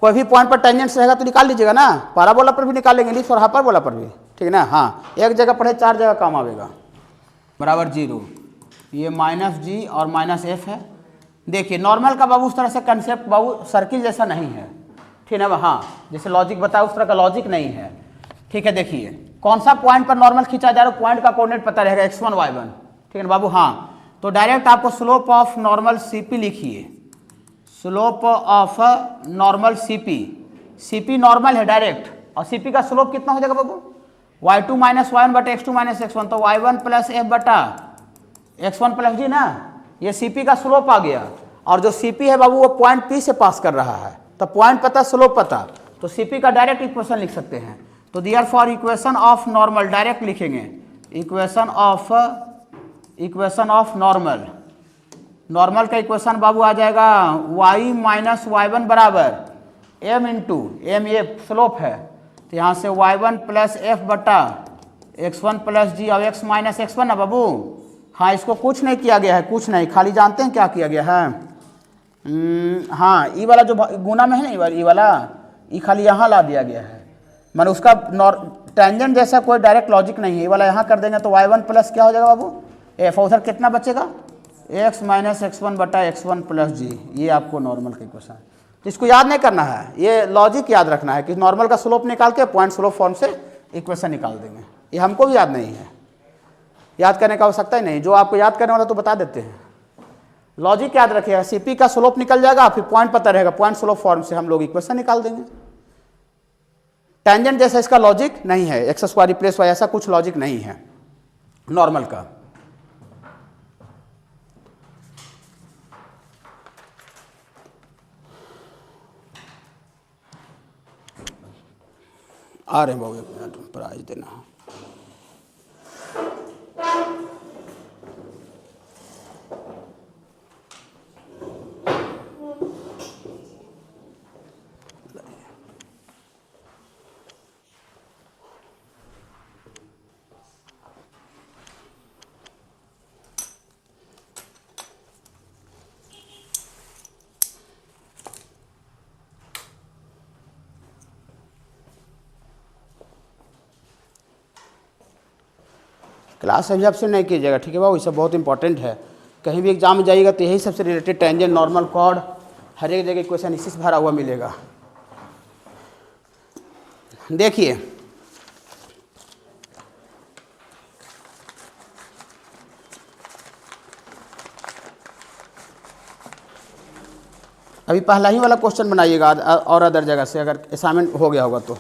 [SPEAKER 1] कोई भी पॉइंट पर टेंजेंट्स रहेगा तो निकाल लीजिएगा ना, पैराबोला पर भी निकाल लेंगे, इलिप्स और हाइपरबोला पर भी, ठीक है ना? हाँ, एक जगह पढ़े 4 जगह काम आएगा, बराबर 0। ये -g और -f है। देखिए नॉर्मल का बाबू उस तरह से कंसेप्ट बाबू सर्किल जैसा नहीं है, ठीक है ना? हाँ, जैसे लॉजिक बताया उस तरह का लॉजिक नहीं है, ठीक है? देखिए कौन सा पॉइंट पर नॉर्मल खींचा जा रहा है, पॉइंट का कोऑर्डिनेट पता रहेगा, x1 y1, ठीक है ना बाबू? हाँ, तो डायरेक्ट आपको स्लोप ऑफ नॉर्मल CP लिखिए, slope of normal CP normal है डायरेक्ट, और CP का स्लोप कितना हो जाएगा बाबू? y2 माइनस y1 बटा x2 माइनस x1, तो y1 प्लस f बटा x1 प्लस g ना, ये CP का स्लोप आ गया। और जो CP है बाबू वो पॉइंट P से पास कर रहा है, तो पॉइंट पता, स्लोप पता, तो CP का डायरेक्ट इक्वेशन लिख सकते हैं। तो therefore equation of normal direct लिखेंगे, इक्वेशन ऑफ नॉर्मल का इक्वेशन बाबू आ जाएगा y माइनस y1 बराबर m इंटू m, ये स्लोप है, तो यहाँ से y1 प्लस f बटा x1 प्लस g और x माइनस x1 ना बाबू। हाँ, इसको कुछ नहीं किया गया है, कुछ नहीं, खाली जानते हैं क्या किया गया है? हाँ, ये वाला जो गुना में है ना, ये वाला ये खाली यहाँ ला दिया गया है, माने उसका टेंजेंट जैसा कोई डायरेक्ट लॉजिक नहीं है। ये वाला यहाँ कर देंगे तो y1 प्लस क्या हो जाएगा बाबू? f, उधर कितना बचेगा? x माइनस x1 बटा x1 प्लस g, ये आपको नॉर्मल का इक्वेशन है। तो इसको याद नहीं करना है, ये लॉजिक याद रखना है कि नॉर्मल का स्लोप निकाल के पॉइंट स्लोप फॉर्म से इक्वेशन निकाल देंगे। ये हमको भी याद नहीं है, याद करने का आवश्यकता ही नहीं, जो आपको याद करने वाला तो बता देते हैं। लॉजिक याद रखिएगा, CP का स्लोप निकल जाएगा, फिर पॉइंट पता रहेगा, पॉइंट स्लोप फॉर्म से हम लोग इक्वेशन निकाल देंगे। टेंजेंट जैसा इसका लॉजिक नहीं है, एक्स स्क्वायर रिप्लेस वाई, ऐसा कुछ लॉजिक नहीं है नॉर्मल का। आ रहे हैं बाबू, 1 मिनट, प्राइज देना। क्लास अभी आपसे नहीं कीजिएगा, ठीक है बाबू, ये सब बहुत इंपॉर्टेंट है। कहीं भी एग्जाम में जाइएगा तो यही सबसे रिलेटेड टेंजेंट, नॉर्मल, कॉर्ड, हर एक जगह क्वेश्चन इसी से भरा हुआ मिलेगा। देखिए अभी पहला ही वाला क्वेश्चन बनाइएगा और अदर जगह से, अगर असाइनमेंट हो गया होगा तो।